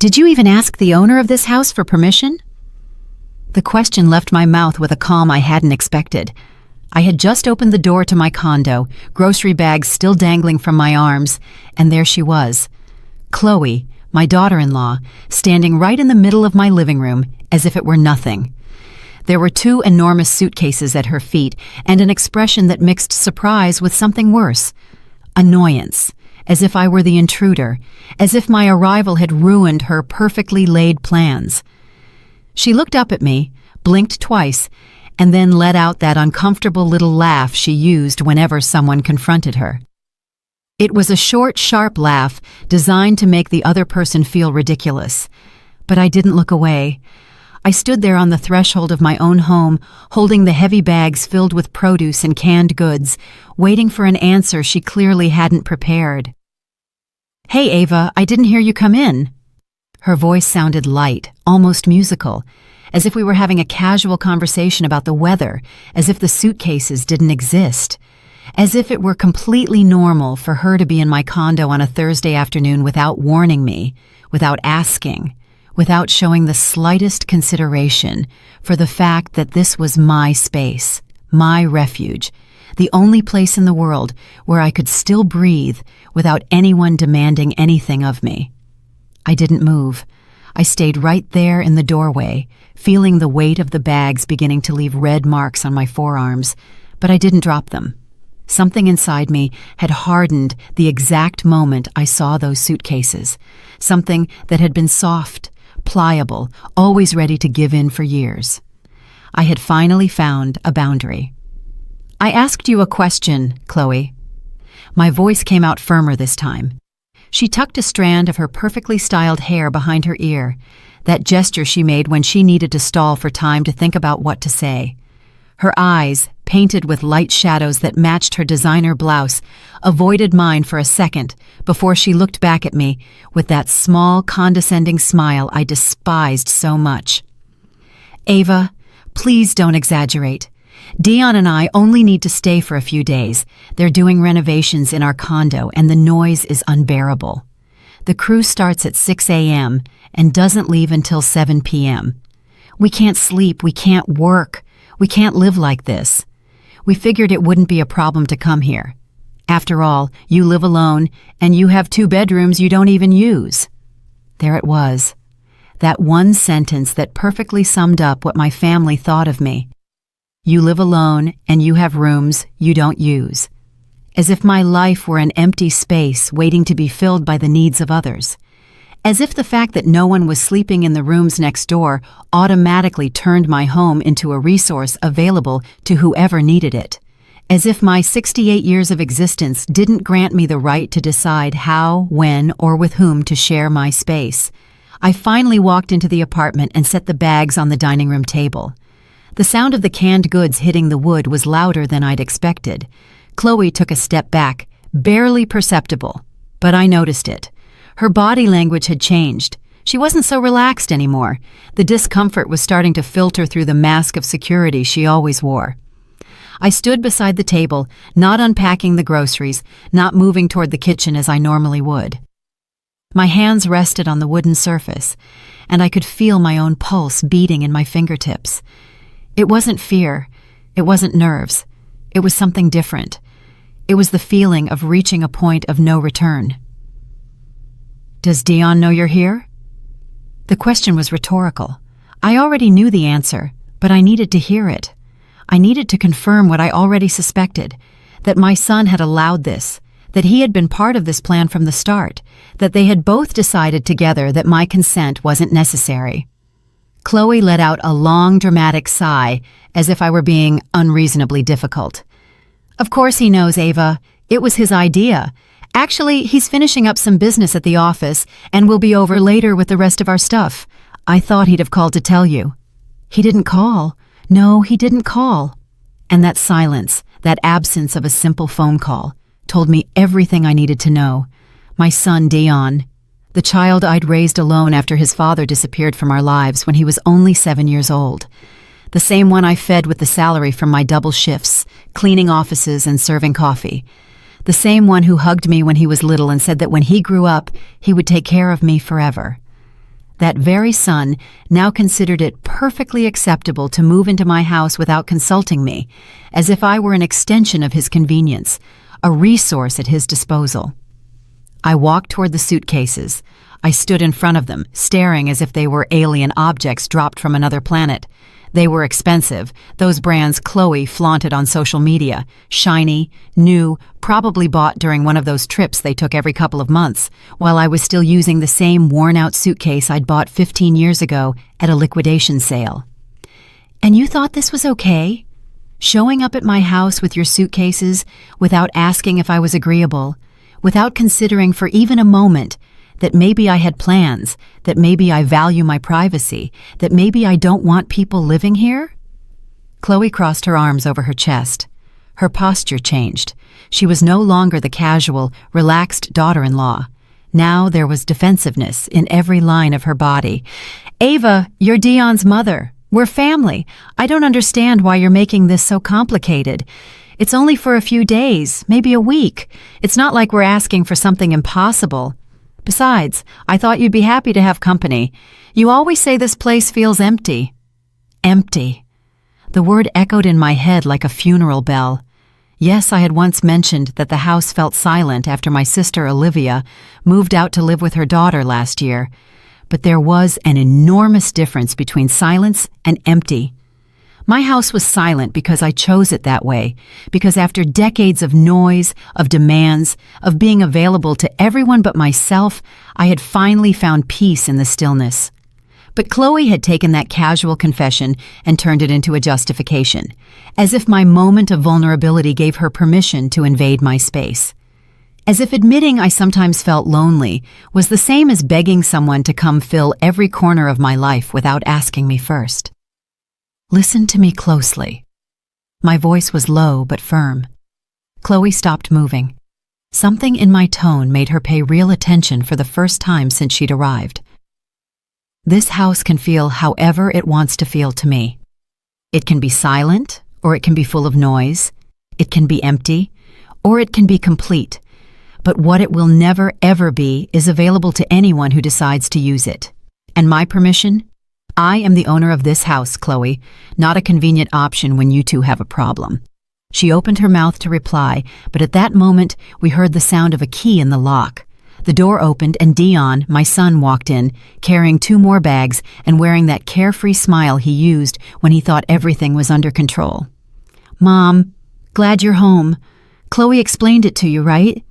Did you even ask the owner of this house for permission?" The question left my mouth with a calm I hadn't expected. I had just opened the door to my condo, grocery bags still dangling from my arms, and there she was, Chloe, my daughter-in-law, standing right in the middle of my living room, as if it were nothing. There were 2 enormous suitcases at her feet, and an expression that mixed surprise with something worse. Annoyance, as if I were the intruder, as if my arrival had ruined her perfectly laid plans. She looked up at me, blinked twice, and then let out that uncomfortable little laugh she used whenever someone confronted her. It was a short, sharp laugh designed to make the other person feel ridiculous. But I didn't look away. I stood there on the threshold of my own home, holding the heavy bags filled with produce and canned goods, waiting for an answer she clearly hadn't prepared. "Hey, Ava, I didn't hear you come in." Her voice sounded light, almost musical, as if we were having a casual conversation about the weather, as if the suitcases didn't exist, as if it were completely normal for her to be in my condo on a Thursday afternoon without warning me, without asking, without showing the slightest consideration for the fact that this was my space, my refuge, the only place in the world where I could still breathe without anyone demanding anything of me. I didn't move. I stayed right there in the doorway, feeling the weight of the bags beginning to leave red marks on my forearms, but I didn't drop them. Something inside me had hardened the exact moment I saw those suitcases, something that had been soft, pliable, always ready to give in for years. I had finally found a boundary. "I asked you a question, Chloe." My voice came out firmer this time. She tucked a strand of her perfectly styled hair behind her ear, that gesture she made when she needed to stall for time to think about what to say. Her eyes, painted with light shadows that matched her designer blouse, avoided mine for a second before she looked back at me with that small, condescending smile I despised so much. "Ava, please don't exaggerate. Dion and I only need to stay for a few days. They're doing renovations in our condo and the noise is unbearable. The crew starts at 6 a.m. and doesn't leave until 7 p.m. We can't sleep, we can't work, we can't live like this. We figured it wouldn't be a problem to come here. After all, you live alone and you have 2 bedrooms you don't even use." There it was. That one sentence that perfectly summed up what my family thought of me. You live alone and you have rooms you don't use. As if my life were an empty space waiting to be filled by the needs of others. As if the fact that no one was sleeping in the rooms next door automatically turned my home into a resource available to whoever needed it. As if my 68 years of existence didn't grant me the right to decide how, when, or with whom to share my space. I finally walked into the apartment and set the bags on the dining room table. The sound of the canned goods hitting the wood was louder than I'd expected. Chloe took a step back, barely perceptible, but I noticed it. Her body language had changed. She wasn't so relaxed anymore. The discomfort was starting to filter through the mask of security she always wore. I stood beside the table, not unpacking the groceries, not moving toward the kitchen as I normally would. My hands rested on the wooden surface, and I could feel my own pulse beating in my fingertips. It wasn't fear. It wasn't nerves. It was something different. It was the feeling of reaching a point of no return. "Does Dion know you're here?" The question was rhetorical. I already knew the answer, but I needed to hear it. I needed to confirm what I already suspected, that my son had allowed this, that he had been part of this plan from the start, that they had both decided together that my consent wasn't necessary. Chloe let out a long, dramatic sigh, as if I were being unreasonably difficult. "Of course he knows, Ava. It was his idea. Actually, he's finishing up some business at the office and will be over later with the rest of our stuff. I thought he'd have called to tell you." "He didn't call. No, he didn't call." And that silence, that absence of a simple phone call, told me everything I needed to know. My son, Dion. The child I'd raised alone after his father disappeared from our lives when he was only 7 years old. The same one I fed with the salary from my double shifts, cleaning offices and serving coffee. The same one who hugged me when he was little and said that when he grew up, he would take care of me forever. that very son now considered it perfectly acceptable to move into my house without consulting me, as if I were an extension of his convenience, a resource at his disposal. I walked toward the suitcases. I stood in front of them, staring as if they were alien objects dropped from another planet. They were expensive, those brands Chloe flaunted on social media, shiny, new, probably bought during one of those trips they took every couple of months, while I was still using the same worn-out suitcase I'd bought 15 years ago at a liquidation sale. "And you thought this was okay? Showing up at my house with your suitcases without asking if I was agreeable, without considering for even a moment that maybe I had plans, that maybe I value my privacy, that maybe I don't want people living here?" Chloe crossed her arms over her chest. Her posture changed. She was no longer the casual, relaxed daughter-in-law. Now there was defensiveness in every line of her body. "Ava, you're Dion's mother. We're family. I don't understand why you're making this so complicated. It's only for a few days, maybe a week. It's not like we're asking for something impossible. Besides, I thought you'd be happy to have company. You always say this place feels empty." Empty. The word echoed in my head like a funeral bell. Yes, I had once mentioned that the house felt silent after my sister Olivia moved out to live with her daughter last year. But there was an enormous difference between silence and empty. My house was silent because I chose it that way, because after decades of noise, of demands, of being available to everyone but myself, I had finally found peace in the stillness. But Chloe had taken that casual confession and turned it into a justification, as if my moment of vulnerability gave her permission to invade my space. As if admitting I sometimes felt lonely was the same as begging someone to come fill every corner of my life without asking me first. "Listen to me closely." My voice was low but firm. Chloe stopped moving. Something in my tone made her pay real attention for the first time since she'd arrived. "This house can feel however it wants to feel to me. It can be silent, or it can be full of noise. It can be empty, or it can be complete. But what it will never ever be is available to anyone who decides to use it. And my permission? I am the owner of this house, Chloe, not a convenient option when you two have a problem." She opened her mouth to reply, but at that moment we heard the sound of a key in the lock. The door opened and Dion, my son, walked in, carrying 2 more bags and wearing that carefree smile he used when he thought everything was under control. "Mom, glad you're home. Chloe explained it to you, right?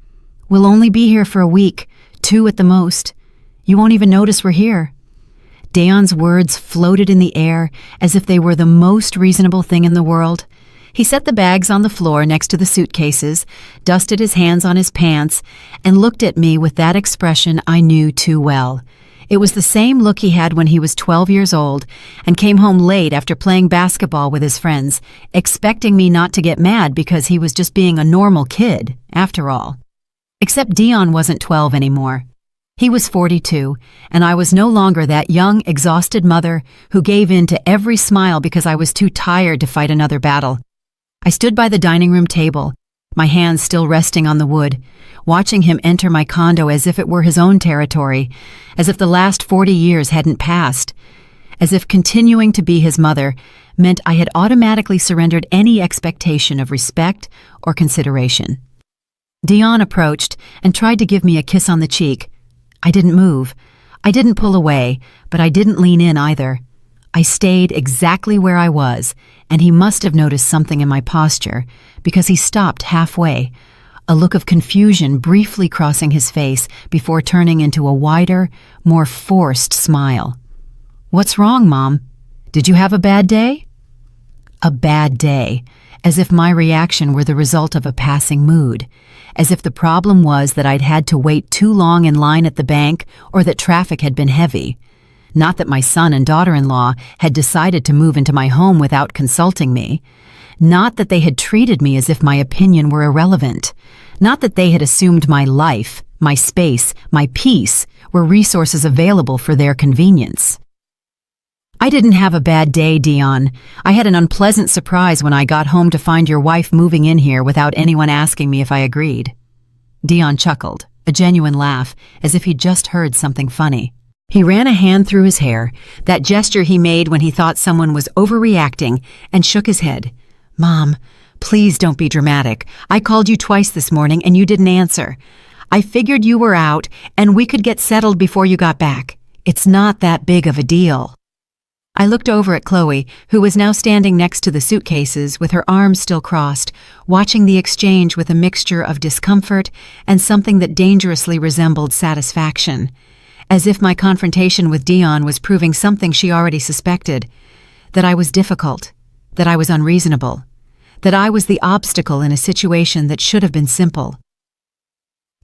We'll only be here for a week, 2 at the most. You won't even notice we're here." Dion's words floated in the air as if they were the most reasonable thing in the world. He set the bags on the floor next to the suitcases, dusted his hands on his pants, and looked at me with that expression I knew too well. It was the same look he had when he was 12 years old and came home late after playing basketball with his friends, expecting me not to get mad because he was just being a normal kid, after all. Except Dion wasn't 12 anymore. He was 42, and I was no longer that young, exhausted mother who gave in to every smile because I was too tired to fight another battle. I stood by the dining room table, my hands still resting on the wood, watching him enter my condo as if it were his own territory, as if the last 40 years hadn't passed, as if continuing to be his mother meant I had automatically surrendered any expectation of respect or consideration. Dion approached and tried to give me a kiss on the cheek. I didn't move. I didn't pull away, but I didn't lean in either. I stayed exactly where I was, and he must have noticed something in my posture, because he stopped halfway, a look of confusion briefly crossing his face before turning into a wider, more forced smile. "What's wrong, Mom? Did you have a bad day?" A bad day, as if my reaction were the result of a passing mood, as if the problem was that I'd had to wait too long in line at the bank or that traffic had been heavy. Not that my son and daughter-in-law had decided to move into my home without consulting me. Not that they had treated me as if my opinion were irrelevant. Not that they had assumed my life, my space, my peace were resources available for their convenience. "I didn't have a bad day, Dion. I had an unpleasant surprise when I got home to find your wife moving in here without anyone asking me if I agreed." Dion chuckled, a genuine laugh, as if he'd just heard something funny. He ran a hand through his hair, that gesture he made when he thought someone was overreacting, and shook his head. "Mom, please don't be dramatic. I called you twice this morning and you didn't answer. I figured you were out and we could get settled before you got back. It's not that big of a deal." I looked over at Chloe, who was now standing next to the suitcases with her arms still crossed, watching the exchange with a mixture of discomfort and something that dangerously resembled satisfaction, as if my confrontation with Dion was proving something she already suspected, that I was difficult, that I was unreasonable, that I was the obstacle in a situation that should have been simple.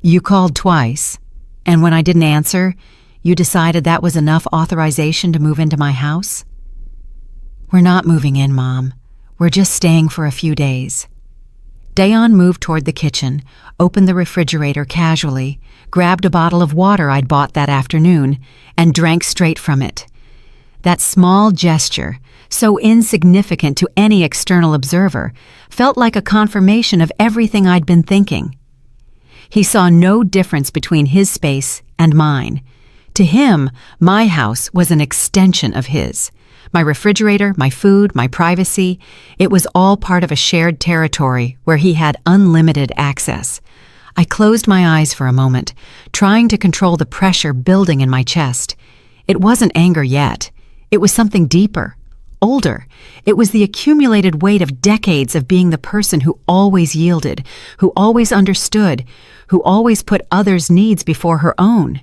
"You called twice, and when I didn't answer, you decided that was enough authorization to move into my house?" "We're not moving in, Mom. We're just staying for a few days." Dion moved toward the kitchen, opened the refrigerator casually, grabbed a bottle of water I'd bought that afternoon, and drank straight from it. That small gesture, so insignificant to any external observer, felt like a confirmation of everything I'd been thinking. He saw no difference between his space and mine. To him, my house was an extension of his. My refrigerator, my food, my privacy, it was all part of a shared territory where he had unlimited access. I closed my eyes for a moment, trying to control the pressure building in my chest. It wasn't anger yet. It was something deeper, older. It was the accumulated weight of decades of being the person who always yielded, who always understood, who always put others' needs before her own.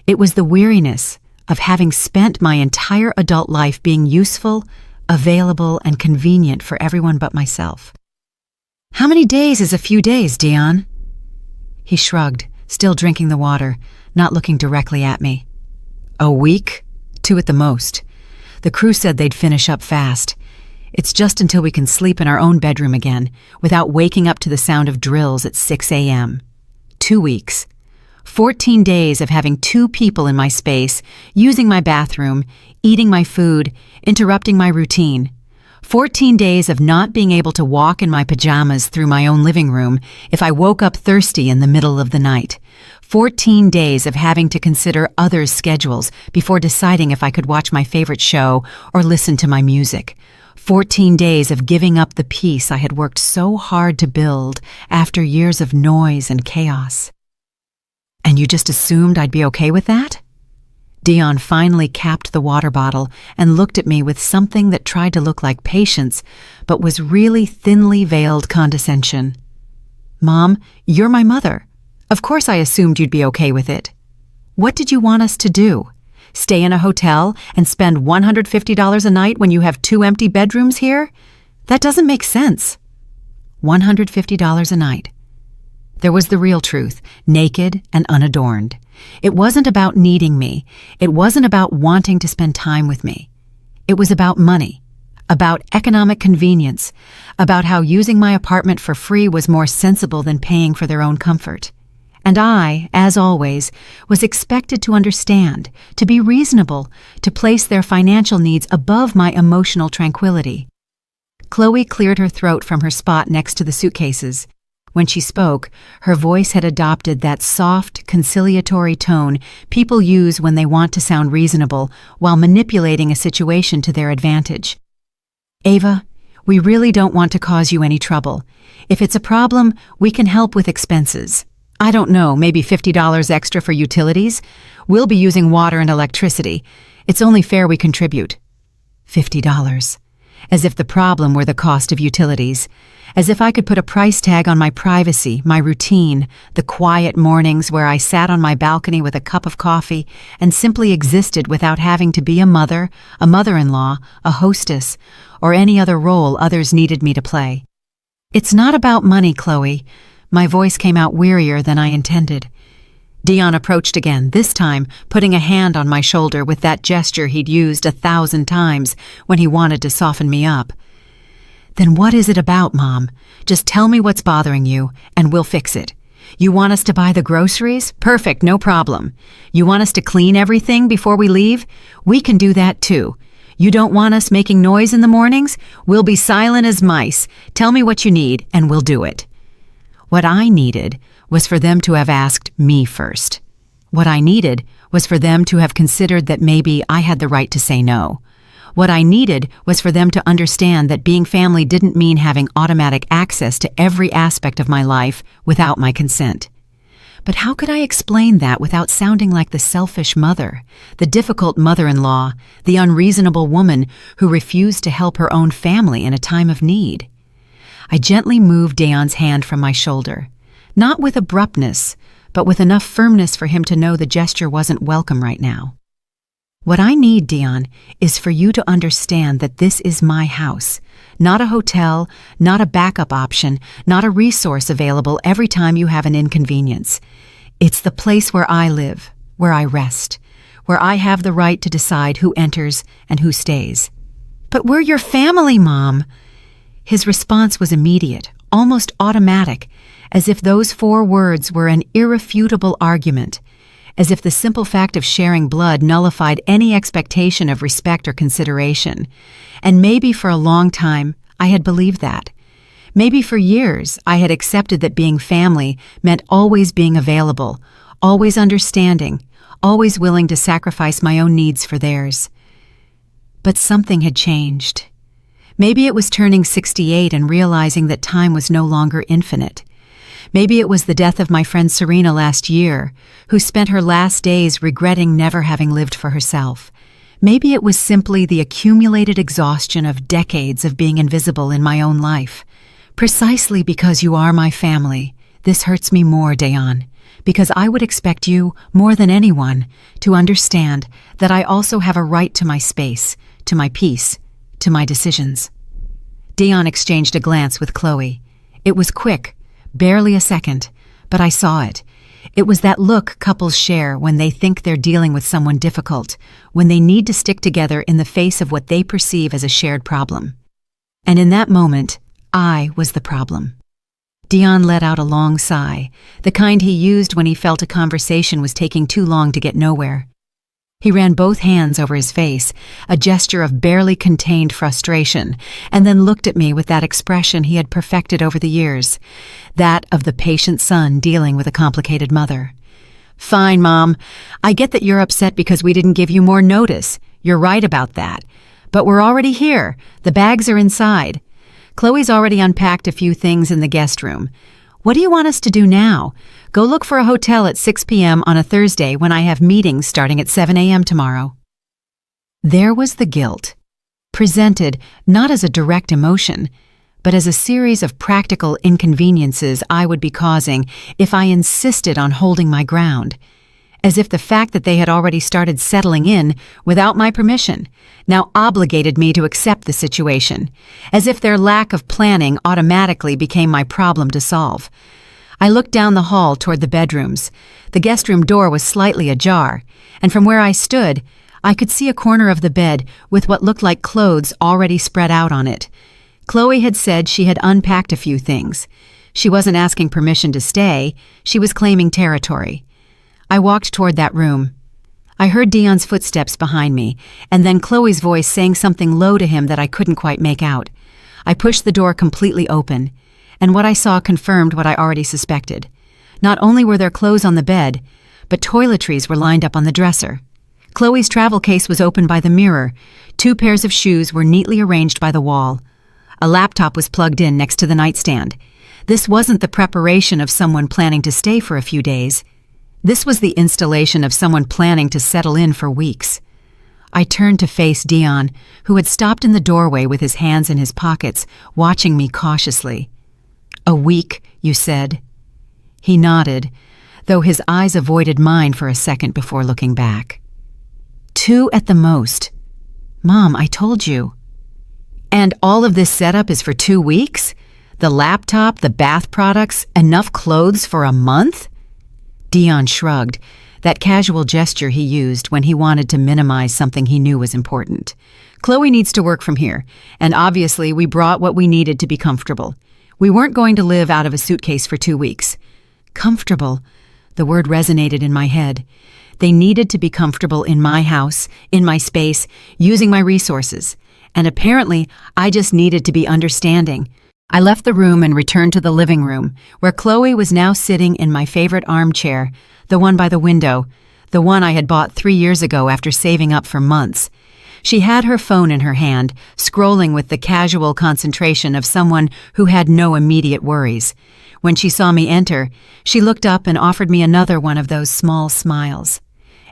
It was the weariness of having spent my entire adult life being useful, available, and convenient for everyone but myself. "How many days is a few days, Dion?" He shrugged, still drinking the water, not looking directly at me. "A week? 2 at the most. The crew said they'd finish up fast. It's just until we can sleep in our own bedroom again, without waking up to the sound of drills at 6 a.m. 2 weeks. 14 days of having 2 people in my space, using my bathroom, eating my food, interrupting my routine. 14 days of not being able to walk in my pajamas through my own living room if I woke up thirsty in the middle of the night. 14 days of having to consider others' schedules before deciding if I could watch my favorite show or listen to my music. 14 days of giving up the peace I had worked so hard to build after years of noise and chaos. "And you just assumed I'd be okay with that?" Dion finally capped the water bottle and looked at me with something that tried to look like patience, but was really thinly veiled condescension. "Mom, you're my mother. Of course I assumed you'd be okay with it. What did you want us to do? Stay in a hotel and spend $150 a night when you have 2 empty bedrooms here? That doesn't make sense." $150 a night. There was the real truth, naked and unadorned. It wasn't about needing me. It wasn't about wanting to spend time with me. It was about money, about economic convenience, about how using my apartment for free was more sensible than paying for their own comfort. And I, as always, was expected to understand, to be reasonable, to place their financial needs above my emotional tranquility. Chloe cleared her throat from her spot next to the suitcases. When she spoke, her voice had adopted that soft, conciliatory tone people use when they want to sound reasonable while manipulating a situation to their advantage. "Ava, we really don't want to cause you any trouble. If it's a problem, we can help with expenses. I don't know, maybe $50 extra for utilities? We'll be using water and electricity. It's only fair we contribute." $50. As if the problem were the cost of utilities. As if I could put a price tag on my privacy, my routine, the quiet mornings where I sat on my balcony with a cup of coffee and simply existed without having to be a mother, a mother-in-law, a hostess, or any other role others needed me to play. "It's not about money, Chloe." My voice came out wearier than I intended. Dion approached again, this time putting a hand on my shoulder with that gesture he'd used 1,000 times when he wanted to soften me up. "Then what is it about, Mom? Just tell me what's bothering you, and we'll fix it. You want us to buy the groceries? Perfect, no problem. You want us to clean everything before we leave? We can do that too. You don't want us making noise in the mornings? We'll be silent as mice. Tell me what you need, and we'll do it." What I needed was for them to have asked me first. What I needed was for them to have considered that maybe I had the right to say no. What I needed was for them to understand that being family didn't mean having automatic access to every aspect of my life without my consent. But how could I explain that without sounding like the selfish mother, the difficult mother-in-law, the unreasonable woman who refused to help her own family in a time of need? I gently moved Dion's hand from my shoulder, not with abruptness, but with enough firmness for him to know the gesture wasn't welcome right now. What I need, Dion, is for you to understand that this is my house, not a hotel, not a backup option, not a resource available every time you have an inconvenience. It's the place where I live, where I rest, where I have the right to decide who enters and who stays. But we're your family, Mom. His response was immediate, almost automatic, as if those 4 words were an irrefutable argument, as if the simple fact of sharing blood nullified any expectation of respect or consideration. And maybe for a long time, I had believed that. Maybe for years, I had accepted that being family meant always being available, always understanding, always willing to sacrifice my own needs for theirs. But something had changed. Maybe it was turning 68 and realizing that time was no longer infinite. Maybe it was the death of my friend Serena last year, who spent her last days regretting never having lived for herself. Maybe it was simply the accumulated exhaustion of decades of being invisible in my own life. Precisely because you are my family, this hurts me more, Dayan, because I would expect you, more than anyone, to understand that I also have a right to my space, to my peace, to my decisions. Dayan exchanged a glance with Chloe. It was quick, barely a second, but I saw it. It was that look couples share when they think they're dealing with someone difficult, when they need to stick together in the face of what they perceive as a shared problem. And in that moment, I was the problem. Dion let out a long sigh, the kind he used when he felt a conversation was taking too long to get nowhere. He ran both hands over his face, a gesture of barely contained frustration, and then looked at me with that expression he had perfected over the years, that of the patient son dealing with a complicated mother. Fine, Mom. I get that you're upset because we didn't give you more notice. You're right about that. But we're already here. The bags are inside. Chloe's already unpacked a few things in the guest room. What do you want us to do now? Go look for a hotel at 6 p.m. on a Thursday when I have meetings starting at 7 a.m. tomorrow. There was the guilt, presented not as a direct emotion, but as a series of practical inconveniences I would be causing if I insisted on holding my ground, as if the fact that they had already started settling in without my permission now obligated me to accept the situation, as if their lack of planning automatically became my problem to solve. I looked down the hall toward the bedrooms. The guest room door was slightly ajar, and from where I stood, I could see a corner of the bed with what looked like clothes already spread out on it. Chloe had said she had unpacked a few things. She wasn't asking permission to stay, she was claiming territory. I walked toward that room. I heard Dion's footsteps behind me, and then Chloe's voice saying something low to him that I couldn't quite make out. I pushed the door completely open, and what I saw confirmed what I already suspected. Not only were there clothes on the bed, but toiletries were lined up on the dresser. Chloe's travel case was open by the mirror. 2 pairs of shoes were neatly arranged by the wall. A laptop was plugged in next to the nightstand. This wasn't the preparation of someone planning to stay for a few days. This was the installation of someone planning to settle in for weeks. I turned to face Dion, who had stopped in the doorway with his hands in his pockets, watching me cautiously. "A week, you said?" He nodded, though his eyes avoided mine for a second before looking back. 2 at the most. Mom, I told you. And all of this setup is for 2 weeks? The laptop, the bath products, enough clothes for a month? Dion shrugged, that casual gesture he used when he wanted to minimize something he knew was important. Chloe needs to work from here, and obviously we brought what we needed to be comfortable. We weren't going to live out of a suitcase for 2 weeks. Comfortable. The word resonated in my head. They needed to be comfortable in my house, in my space, using my resources. And apparently, I just needed to be understanding. I left the room and returned to the living room, where Chloe was now sitting in my favorite armchair, the one by the window, the one I had bought 3 years ago after saving up for months. She had her phone in her hand, scrolling with the casual concentration of someone who had no immediate worries. When she saw me enter, she looked up and offered me another one of those small smiles.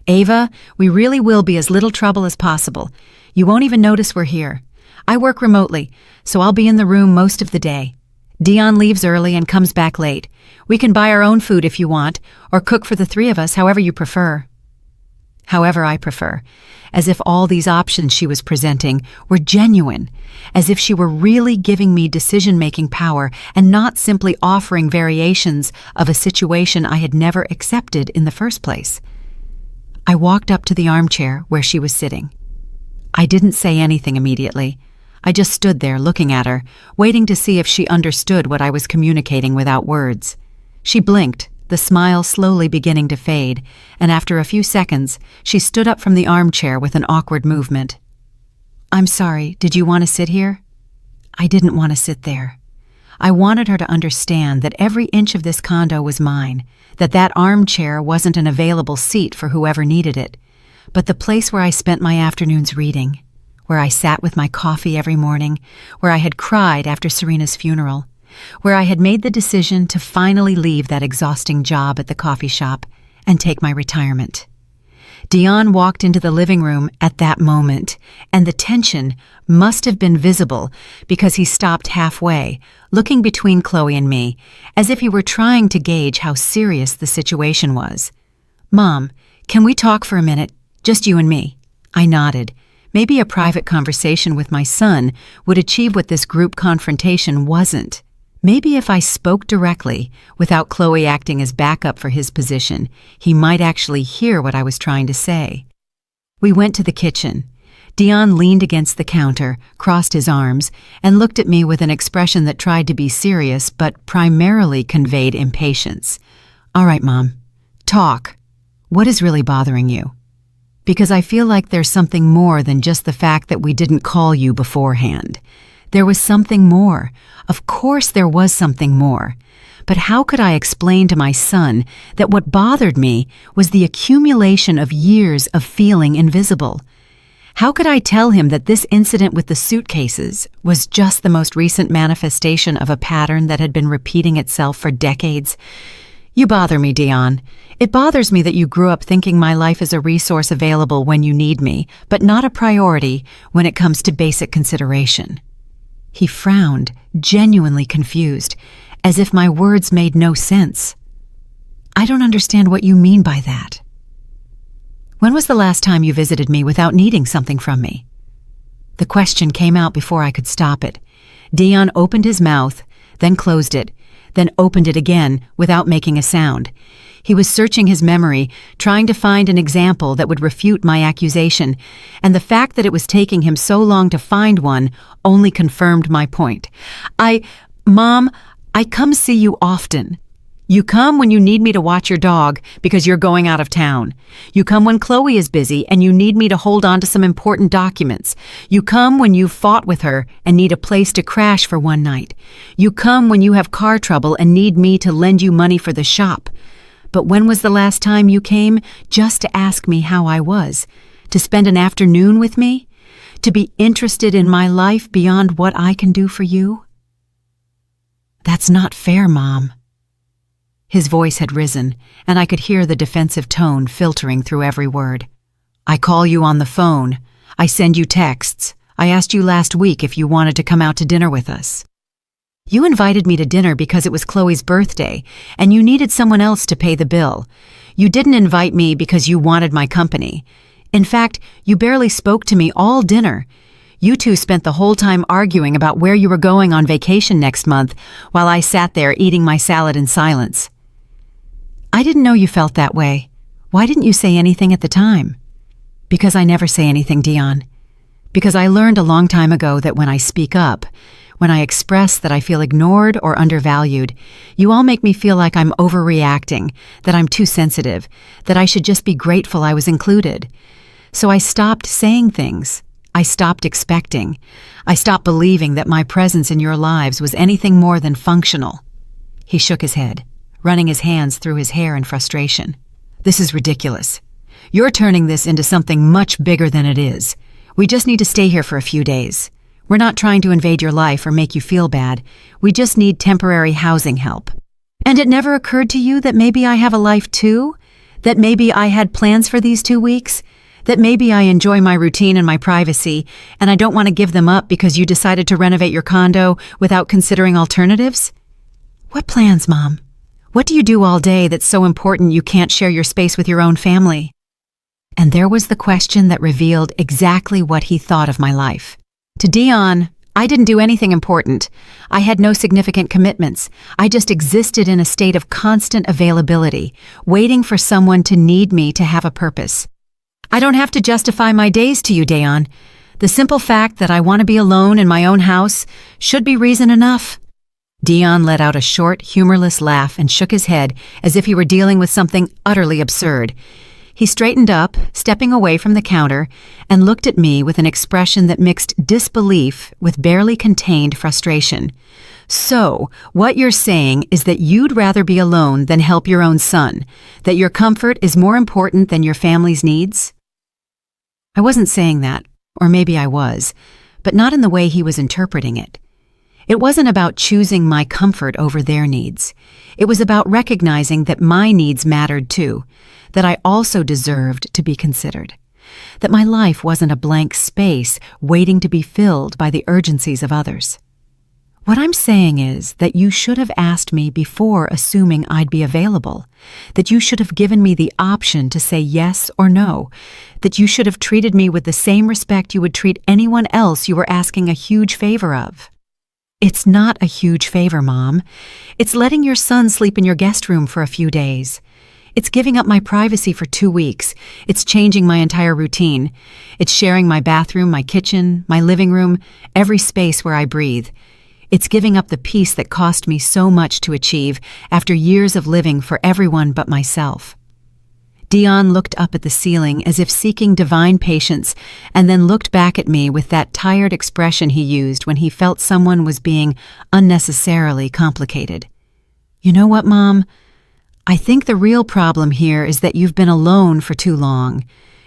"Ava, we really will be as little trouble as possible. You won't even notice we're here. I work remotely, so I'll be in the room most of the day. Dion leaves early and comes back late. We can buy our own food if you want, or cook for the 3 of us, however you prefer." However I prefer, as if all these options she was presenting were genuine, as if she were really giving me decision-making power and not simply offering variations of a situation I had never accepted in the first place. I walked up to the armchair where she was sitting. I didn't say anything immediately. I just stood there looking at her, waiting to see if she understood what I was communicating without words. She blinked, the smile slowly beginning to fade, and after a few seconds, she stood up from the armchair with an awkward movement. "I'm sorry, did you want to sit here?" I didn't want to sit there. I wanted her to understand that every inch of this condo was mine, that armchair wasn't an available seat for whoever needed it, but the place where I spent my afternoons reading, where I sat with my coffee every morning, where I had cried after Serena's funeral, where I had made the decision to finally leave that exhausting job at the coffee shop and take my retirement. Dion walked into the living room at that moment, and the tension must have been visible because he stopped halfway, looking between Chloe and me, as if he were trying to gauge how serious the situation was. "Mom, can we talk for a minute? Just you and me?" I nodded. Maybe a private conversation with my son would achieve what this group confrontation wasn't. Maybe if I spoke directly, without Chloe acting as backup for his position, he might actually hear what I was trying to say. We went to the kitchen. Dion leaned against the counter, crossed his arms, and looked at me with an expression that tried to be serious but primarily conveyed impatience. "All right, Mom. Talk. What is really bothering you? Because I feel like there's something more than just the fact that we didn't call you beforehand. There was something more. Of course there was something more. But how could I explain to my son that what bothered me was the accumulation of years of feeling invisible? How could I tell him that this incident with the suitcases was just the most recent manifestation of a pattern that had been repeating itself for decades? "You bother me, Dion. It bothers me that you grew up thinking my life is a resource available when you need me, but not a priority when it comes to basic consideration." He frowned, genuinely confused, as if my words made no sense. "I don't understand what you mean by that." "When was the last time you visited me without needing something from me?" The question came out before I could stop it. Dion opened his mouth, then closed it, then opened it again without making a sound. He was searching his memory, trying to find an example that would refute my accusation, and the fact that it was taking him so long to find one only confirmed my point. Mom, I come see you often. You come when you need me to watch your dog because you're going out of town. You come when Chloe is busy and you need me to hold on to some important documents. You come when you've fought with her and need a place to crash for one night. You come when you have car trouble and need me to lend you money for the shop. But when was the last time you came just to ask me how I was? To spend an afternoon with me? To be interested in my life beyond what I can do for you? That's not fair, Mom. His voice had risen, and I could hear the defensive tone filtering through every word. I call you on the phone. I send you texts. I asked you last week if you wanted to come out to dinner with us. You invited me to dinner because it was Chloe's birthday, and you needed someone else to pay the bill. You didn't invite me because you wanted my company. In fact, you barely spoke to me all dinner. You two spent the whole time arguing about where you were going on vacation next month, while I sat there eating my salad in silence. I didn't know you felt that way. Why didn't you say anything at the time? Because I never say anything, Dion. Because I learned a long time ago that when I speak up, when I express that I feel ignored or undervalued, you all make me feel like I'm overreacting, that I'm too sensitive, that I should just be grateful I was included. So I stopped saying things. I stopped expecting. I stopped believing that my presence in your lives was anything more than functional. He shook his head, running his hands through his hair in frustration. This is ridiculous. You're turning this into something much bigger than it is. We just need to stay here for a few days. We're not trying to invade your life or make you feel bad. We just need temporary housing help. And it never occurred to you that maybe I have a life too? That maybe I had plans for these 2 weeks? That maybe I enjoy my routine and my privacy, and I don't want to give them up because you decided to renovate your condo without considering alternatives? What plans, Mom? What do you do all day that's so important you can't share your space with your own family? And there was the question that revealed exactly what he thought of my life. To Dion, I didn't do anything important. I had no significant commitments. I just existed in a state of constant availability, waiting for someone to need me to have a purpose. I don't have to justify my days to you, Dion. The simple fact that I want to be alone in my own house should be reason enough. Dion let out a short, humorless laugh and shook his head as if he were dealing with something utterly absurd. He straightened up, stepping away from the counter, and looked at me with an expression that mixed disbelief with barely contained frustration. So, what you're saying is that you'd rather be alone than help your own son, that your comfort is more important than your family's needs? I wasn't saying that, or maybe I was, but not in the way he was interpreting it. It wasn't about choosing my comfort over their needs. It was about recognizing that my needs mattered too, that I also deserved to be considered, that my life wasn't a blank space waiting to be filled by the urgencies of others. What I'm saying is that you should have asked me before assuming I'd be available, that you should have given me the option to say yes or no, that you should have treated me with the same respect you would treat anyone else you were asking a huge favor of. It's not a huge favor, Mom. It's letting your son sleep in your guest room for a few days. It's giving up my privacy for 2 weeks. It's changing my entire routine. It's sharing my bathroom, my kitchen, my living room, every space where I breathe. It's giving up the peace that cost me so much to achieve after years of living for everyone but myself. Dion looked up at the ceiling as if seeking divine patience, and then looked back at me with that tired expression he used when he felt someone was being unnecessarily complicated. You know what, Mom? I think the real problem here is that you've been alone for too long.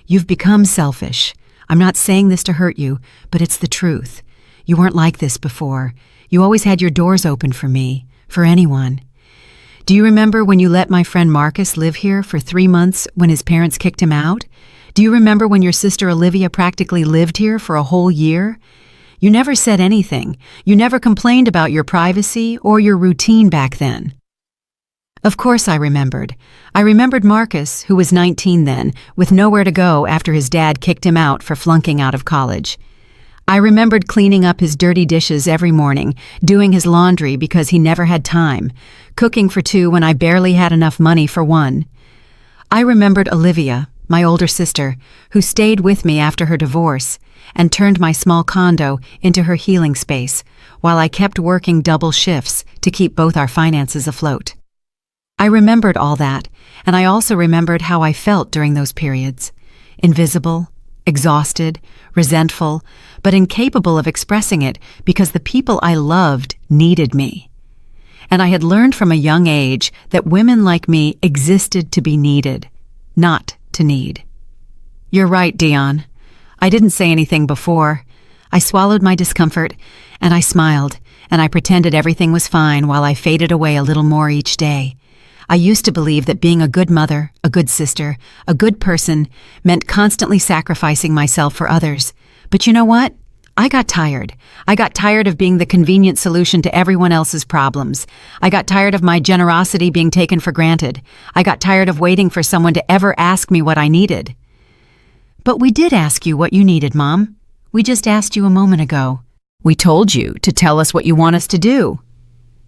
You've become selfish. I'm not saying this to hurt you, but it's the truth. You weren't like this before. You always had your doors open for me, for anyone. Do you remember when you let my friend Marcus live here for 3 months when his parents kicked him out? Do you remember when your sister Olivia practically lived here for a whole year? You never said anything. You never complained about your privacy or your routine back then. Of course I remembered. I remembered Marcus, who was 19 then, with nowhere to go after his dad kicked him out for flunking out of college. I remembered cleaning up his dirty dishes every morning, doing his laundry because he never had time, cooking for 2 when I barely had enough money for 1. I remembered Olivia, my older sister, who stayed with me after her divorce and turned my small condo into her healing space while I kept working double shifts to keep both our finances afloat. I remembered all that, and I also remembered how I felt during those periods. Invisible, exhausted, resentful, but incapable of expressing it because the people I loved needed me. And I had learned from a young age that women like me existed to be needed, not to need. You're right, Dion. I didn't say anything before. I swallowed my discomfort, and I smiled, and I pretended everything was fine while I faded away a little more each day. I used to believe that being a good mother, a good sister, a good person meant constantly sacrificing myself for others. But you know what? I got tired. I got tired of being the convenient solution to everyone else's problems. I got tired of my generosity being taken for granted. I got tired of waiting for someone to ever ask me what I needed. But we did ask you what you needed, Mom. We just asked you a moment ago. We told you to tell us what you want us to do.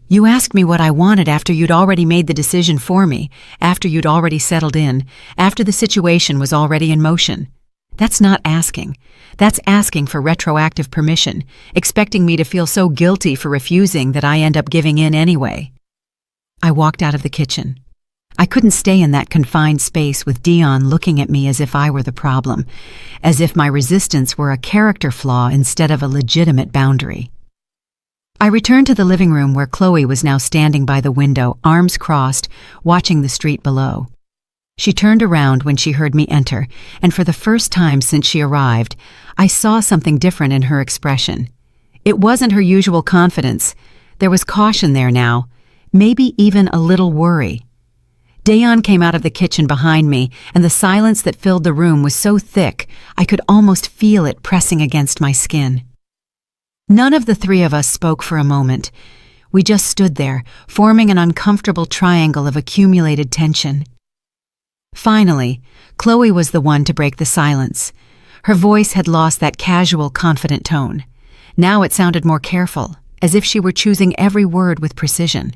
You asked me what I wanted after you'd already made the decision for me, after you'd already settled in, after the situation was already in motion. That's not asking. That's asking for retroactive permission, expecting me to feel so guilty for refusing that I end up giving in anyway. I walked out of the kitchen. I couldn't stay in that confined space with Dion looking at me as if I were the problem, as if my resistance were a character flaw instead of a legitimate boundary. I returned to the living room where Chloe was now standing by the window, arms crossed, watching the street below. She turned around when she heard me enter, and for the first time since she arrived, I saw something different in her expression. It wasn't her usual confidence. There was caution there now, maybe even a little worry. Dayon came out of the kitchen behind me, and the silence that filled the room was so thick I could almost feel it pressing against my skin. None of the three of us spoke for a moment. We just stood there, forming an uncomfortable triangle of accumulated tension. Finally, Chloe was the one to break the silence. Her voice had lost that casual, confident tone. Now it sounded more careful, as if she were choosing every word with precision.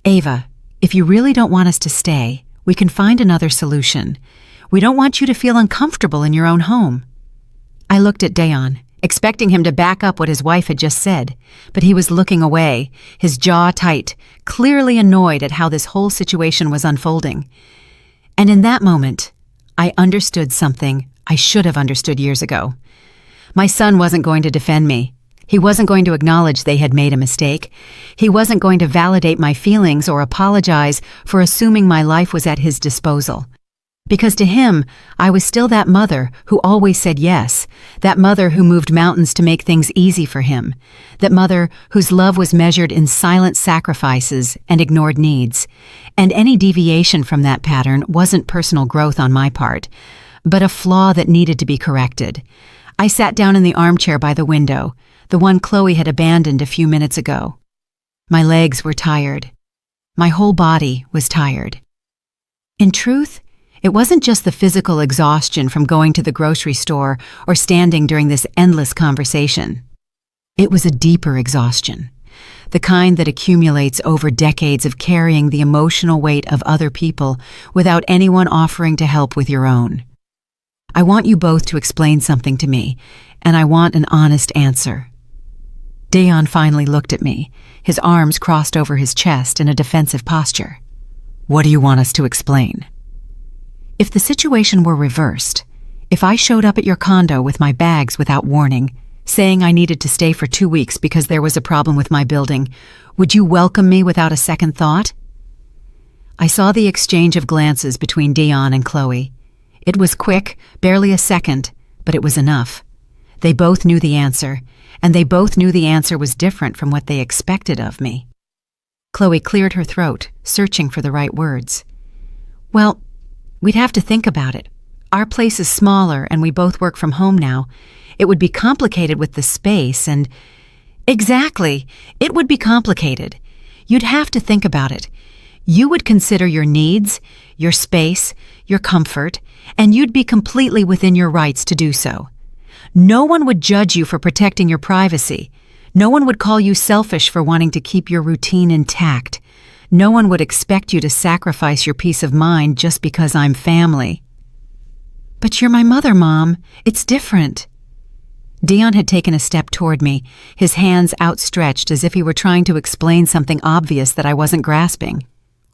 "Ava, if you really don't want us to stay, we can find another solution. We don't want you to feel uncomfortable in your own home." I looked at Dayon, expecting him to back up what his wife had just said, but he was looking away, his jaw tight, clearly annoyed at how this whole situation was unfolding. And in that moment, I understood something I should have understood years ago. My son wasn't going to defend me. He wasn't going to acknowledge they had made a mistake. He wasn't going to validate my feelings or apologize for assuming my life was at his disposal. Because to him, I was still that mother who always said yes, that mother who moved mountains to make things easy for him, that mother whose love was measured in silent sacrifices and ignored needs. And any deviation from that pattern wasn't personal growth on my part, but a flaw that needed to be corrected. I sat down in the armchair by the window, the one Chloe had abandoned a few minutes ago. My legs were tired. My whole body was tired. In truth, it wasn't just the physical exhaustion from going to the grocery store or standing during this endless conversation. It was a deeper exhaustion, the kind that accumulates over decades of carrying the emotional weight of other people without anyone offering to help with your own. I want you both to explain something to me, and I want an honest answer. Dayon finally looked at me, his arms crossed over his chest in a defensive posture. "What do you want us to explain?" "If the situation were reversed, if I showed up at your condo with my bags without warning, saying I needed to stay for 2 weeks because there was a problem with my building, would you welcome me without a second thought?" I saw the exchange of glances between Dayon and Chloe. It was quick, barely a second, but it was enough. They both knew the answer, and they both knew the answer was different from what they expected of me. Chloe cleared her throat, searching for the right words. "Well, we'd have to think about it. Our place is smaller and we both work from home now. It would be complicated with the space and—" "Exactly. It would be complicated. You'd have to think about it. You would consider your needs, your space, your comfort, and you'd be completely within your rights to do so. No one would judge you for protecting your privacy. No one would call you selfish for wanting to keep your routine intact. No one would expect you to sacrifice your peace of mind just because I'm family." "But you're my mother, Mom. It's different." Dayon had taken a step toward me, his hands outstretched as if he were trying to explain something obvious that I wasn't grasping.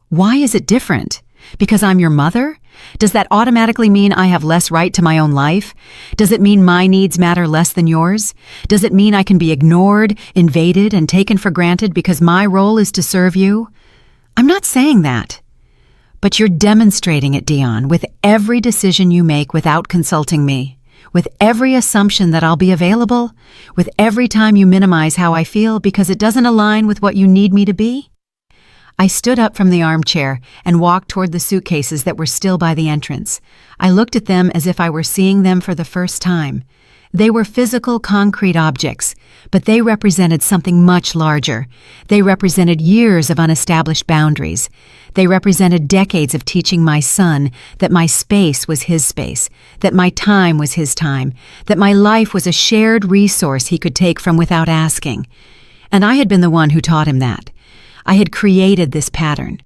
"Why is it different? Because I'm your mother? Does that automatically mean I have less right to my own life? Does it mean my needs matter less than yours? Does it mean I can be ignored, invaded, and taken for granted because my role is to serve you? I'm not saying that. But you're demonstrating it, Dayon, with every decision you make without consulting me, with every assumption that I'll be available, with every time you minimize how I feel because it doesn't align with what you need me to be." I stood up from the armchair and walked toward the suitcases that were still by the entrance. I looked at them as if I were seeing them for the first time. They were physical, concrete objects, but they represented something much larger. They represented years of unestablished boundaries. They represented decades of teaching my son that my space was his space, that my time was his time, that my life was a shared resource he could take from without asking. And I had been the one who taught him that. I had created this pattern.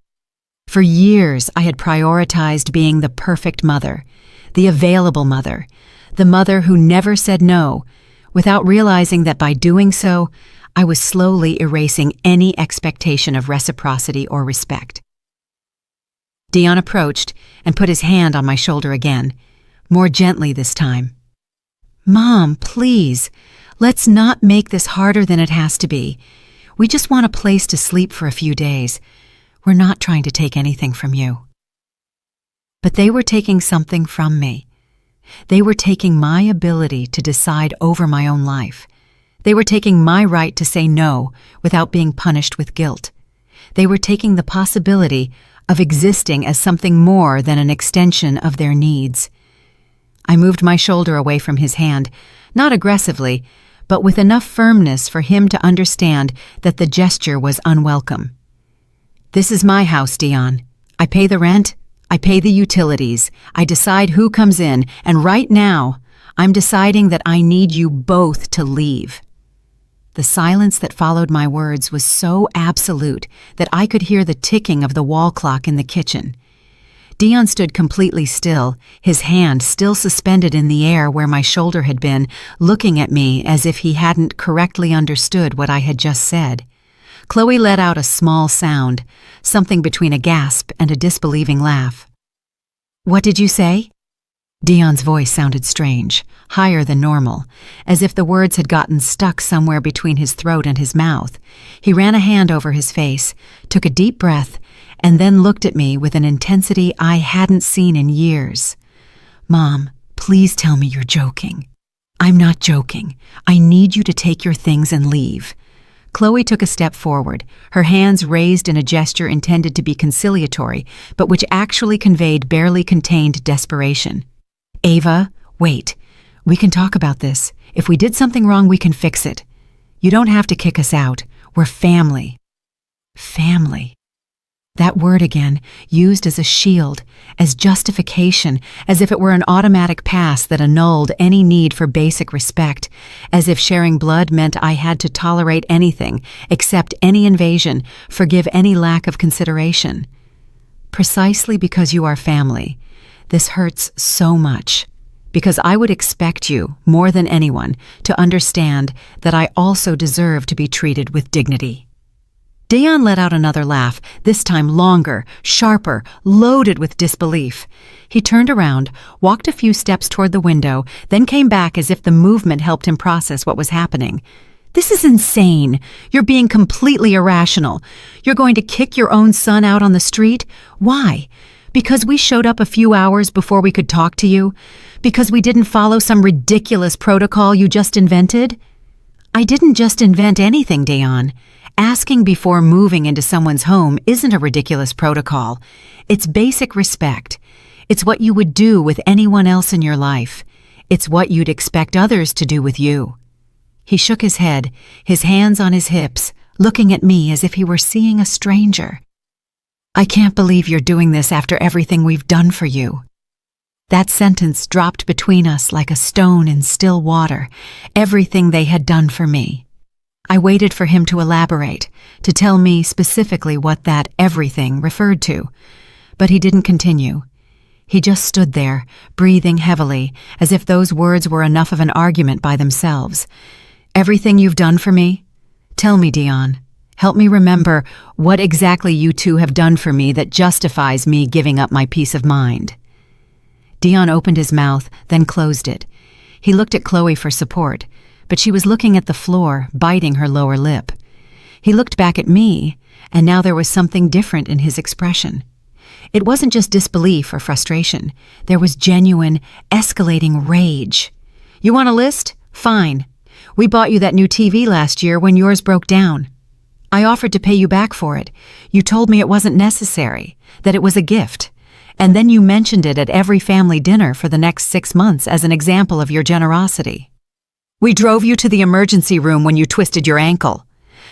For years, I had prioritized being the perfect mother, the available mother, the mother who never said no, without realizing that by doing so, I was slowly erasing any expectation of reciprocity or respect. Dayon approached and put his hand on my shoulder again, more gently this time. "Mom, please, let's not make this harder than it has to be. We just want a place to sleep for a few days. We're not trying to take anything from you." But they were taking something from me. They were taking my ability to decide over my own life. They were taking my right to say no without being punished with guilt. They were taking the possibility of existing as something more than an extension of their needs. I moved my shoulder away from his hand, not aggressively, but with enough firmness for him to understand that the gesture was unwelcome. This is my house, Dion. I pay the rent, I pay the utilities, I decide who comes in, and right now, I'm deciding that I need you both to leave. The silence that followed my words was so absolute that I could hear the ticking of the wall clock in the kitchen. Dion stood completely still, his hand still suspended in the air where my shoulder had been, looking at me as if he hadn't correctly understood what I had just said. Chloe let out a small sound, something between a gasp and a disbelieving laugh. "What did you say?" Dion's voice sounded strange, higher than normal, as if the words had gotten stuck somewhere between his throat and his mouth. He ran a hand over his face, took a deep breath, and then looked at me with an intensity I hadn't seen in years. "Mom, please tell me you're joking." "I'm not joking. I need you to take your things and leave." Chloe took a step forward, her hands raised in a gesture intended to be conciliatory, but which actually conveyed barely contained desperation. "Ava, wait. We can talk about this. If we did something wrong, we can fix it. You don't have to kick us out. We're family." Family. That word again, used as a shield, as justification, as if it were an automatic pass that annulled any need for basic respect, as if sharing blood meant I had to tolerate anything, accept any invasion, forgive any lack of consideration. Precisely because you are family, this hurts so much, because I would expect you, more than anyone, to understand that I also deserve to be treated with dignity. Dion let out another laugh, this time longer, sharper, loaded with disbelief. He turned around, walked a few steps toward the window, then came back as if the movement helped him process what was happening. "This is insane. You're being completely irrational. You're going to kick your own son out on the street? Why? Because we showed up a few hours before we could talk to you? Because we didn't follow some ridiculous protocol you just invented?" "I didn't just invent anything, Dion. Asking before moving into someone's home isn't a ridiculous protocol. It's basic respect. It's what you would do with anyone else in your life. It's what you'd expect others to do with you." He shook his head, his hands on his hips, looking at me as if he were seeing a stranger. "I can't believe you're doing this after everything we've done for you." That sentence dropped between us like a stone in still water, everything they had done for me. I waited for him to elaborate, to tell me specifically what that everything referred to, but he didn't continue. He just stood there, breathing heavily, as if those words were enough of an argument by themselves. "Everything you've done for me? Tell me, Dion. Help me remember what exactly you two have done for me that justifies me giving up my peace of mind." Dion opened his mouth, then closed it. He looked at Chloe for support, but she was looking at the floor, biting her lower lip. He looked back at me, and now there was something different in his expression. It wasn't just disbelief or frustration. There was genuine, escalating rage. "You want a list? Fine. We bought you that new TV last year when yours broke down. I offered to pay you back for it. You told me it wasn't necessary, that it was a gift. And then you mentioned it at every family dinner for the next 6 months as an example of your generosity. We drove you to the emergency room when you twisted your ankle,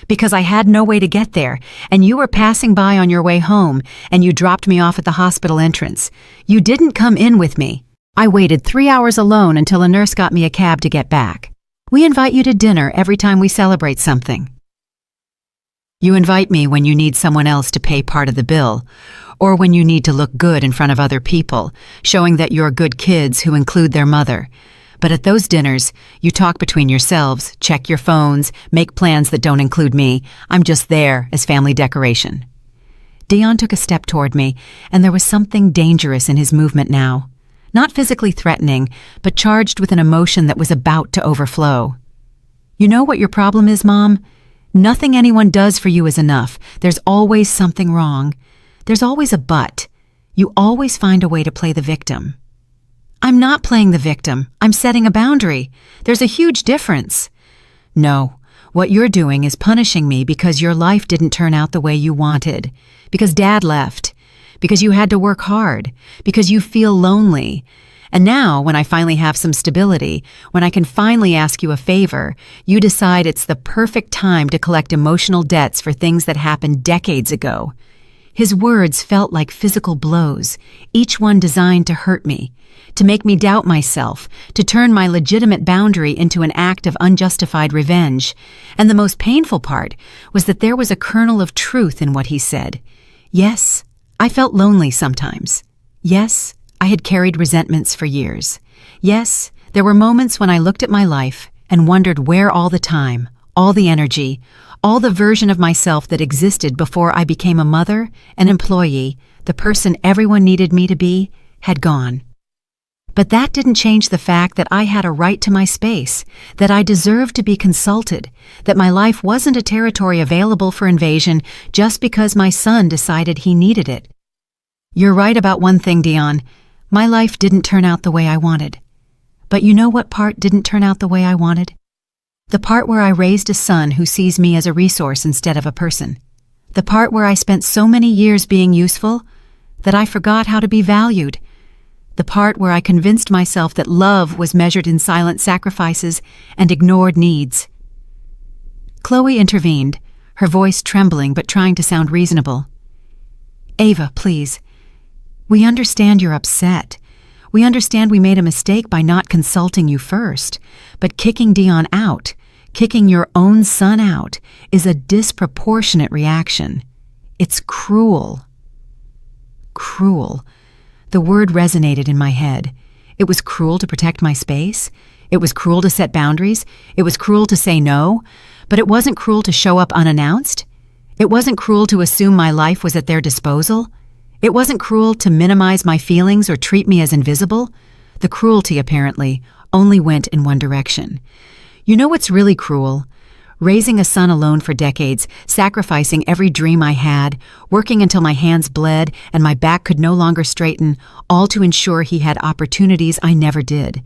because I had no way to get there, and you were passing by on your way home, and you dropped me off at the hospital entrance. You didn't come in with me. I waited 3 hours alone until a nurse got me a cab to get back. We invite you to dinner every time we celebrate something. You invite me when you need someone else to pay part of the bill, or when you need to look good in front of other people, showing that you're good kids who include their mother. But at those dinners, you talk between yourselves, check your phones, make plans that don't include me. I'm just there as family decoration." Dion took a step toward me, and there was something dangerous in his movement now. Not physically threatening, but charged with an emotion that was about to overflow. "You know what your problem is, Mom? Nothing anyone does for you is enough. There's always something wrong. There's always a but. You always find a way to play the victim. I'm not playing the victim. I'm setting a boundary. There's a huge difference. No, what you're doing is punishing me because your life didn't turn out the way you wanted, because Dad left, because you had to work hard, because you feel lonely. And now, when I finally have some stability, when I can finally ask you a favor, you decide it's the perfect time to collect emotional debts for things that happened decades ago. His words felt like physical blows, each one designed to hurt me, to make me doubt myself, to turn my legitimate boundary into an act of unjustified revenge. And the most painful part was that there was a kernel of truth in what he said. Yes, I felt lonely sometimes. Yes, I had carried resentments for years. Yes, there were moments when I looked at my life and wondered where all the time, all the energy, all the version of myself that existed before I became a mother, an employee, the person everyone needed me to be, had gone. But that didn't change the fact that I had a right to my space, that I deserved to be consulted, that my life wasn't a territory available for invasion just because my son decided he needed it. You're right about one thing, Dion. My life didn't turn out the way I wanted. But you know what part didn't turn out the way I wanted? The part where I raised a son who sees me as a resource instead of a person. The part where I spent so many years being useful that I forgot how to be valued. The part where I convinced myself that love was measured in silent sacrifices and ignored needs. Chloe intervened, her voice trembling but trying to sound reasonable. Ava, please. We understand you're upset. We understand we made a mistake by not consulting you first, but kicking Dion out, kicking your own son out, is a disproportionate reaction. It's cruel. Cruel. The word resonated in my head. It was cruel to protect my space. It was cruel to set boundaries. It was cruel to say no, but it wasn't cruel to show up unannounced. It wasn't cruel to assume my life was at their disposal. It wasn't cruel to minimize my feelings or treat me as invisible. The cruelty, apparently, only went in one direction. You know what's really cruel? Raising a son alone for decades, sacrificing every dream I had, working until my hands bled and my back could no longer straighten, all to ensure he had opportunities I never did.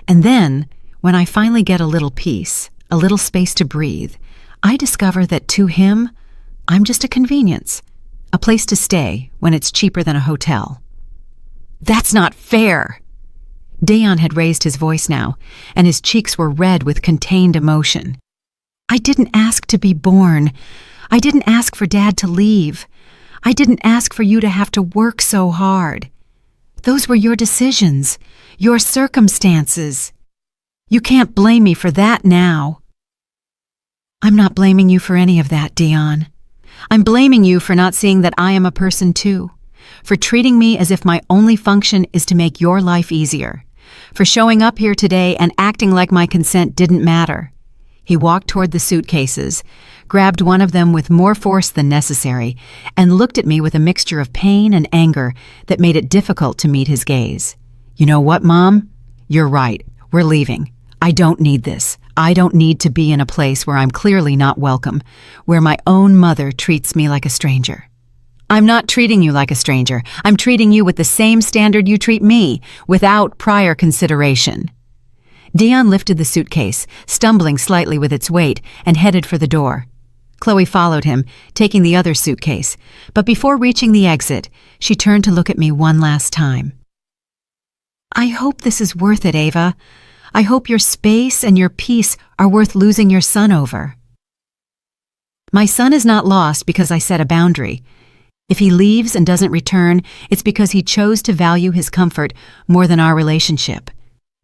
And then, when I finally get a little peace, a little space to breathe, I discover that to him, I'm just a convenience. A place to stay when it's cheaper than a hotel. That's not fair! Dion had raised his voice now, and his cheeks were red with contained emotion. I didn't ask to be born. I didn't ask for Dad to leave. I didn't ask for you to have to work so hard. Those were your decisions, your circumstances. You can't blame me for that now. I'm not blaming you for any of that, Dion. I'm blaming you for not seeing that I am a person too, for treating me as if my only function is to make your life easier, for showing up here today and acting like my consent didn't matter. He walked toward the suitcases, grabbed one of them with more force than necessary, and looked at me with a mixture of pain and anger that made it difficult to meet his gaze. You know what, Mom? You're right. We're leaving. I don't need this. I don't need to be in a place where I'm clearly not welcome, where my own mother treats me like a stranger. I'm not treating you like a stranger. I'm treating you with the same standard you treat me, without prior consideration. Dion lifted the suitcase, stumbling slightly with its weight, and headed for the door. Chloe followed him, taking the other suitcase, but before reaching the exit, she turned to look at me one last time. I hope this is worth it, Ava. I hope your space and your peace are worth losing your son over. My son is not lost because I set a boundary. If he leaves and doesn't return, it's because he chose to value his comfort more than our relationship.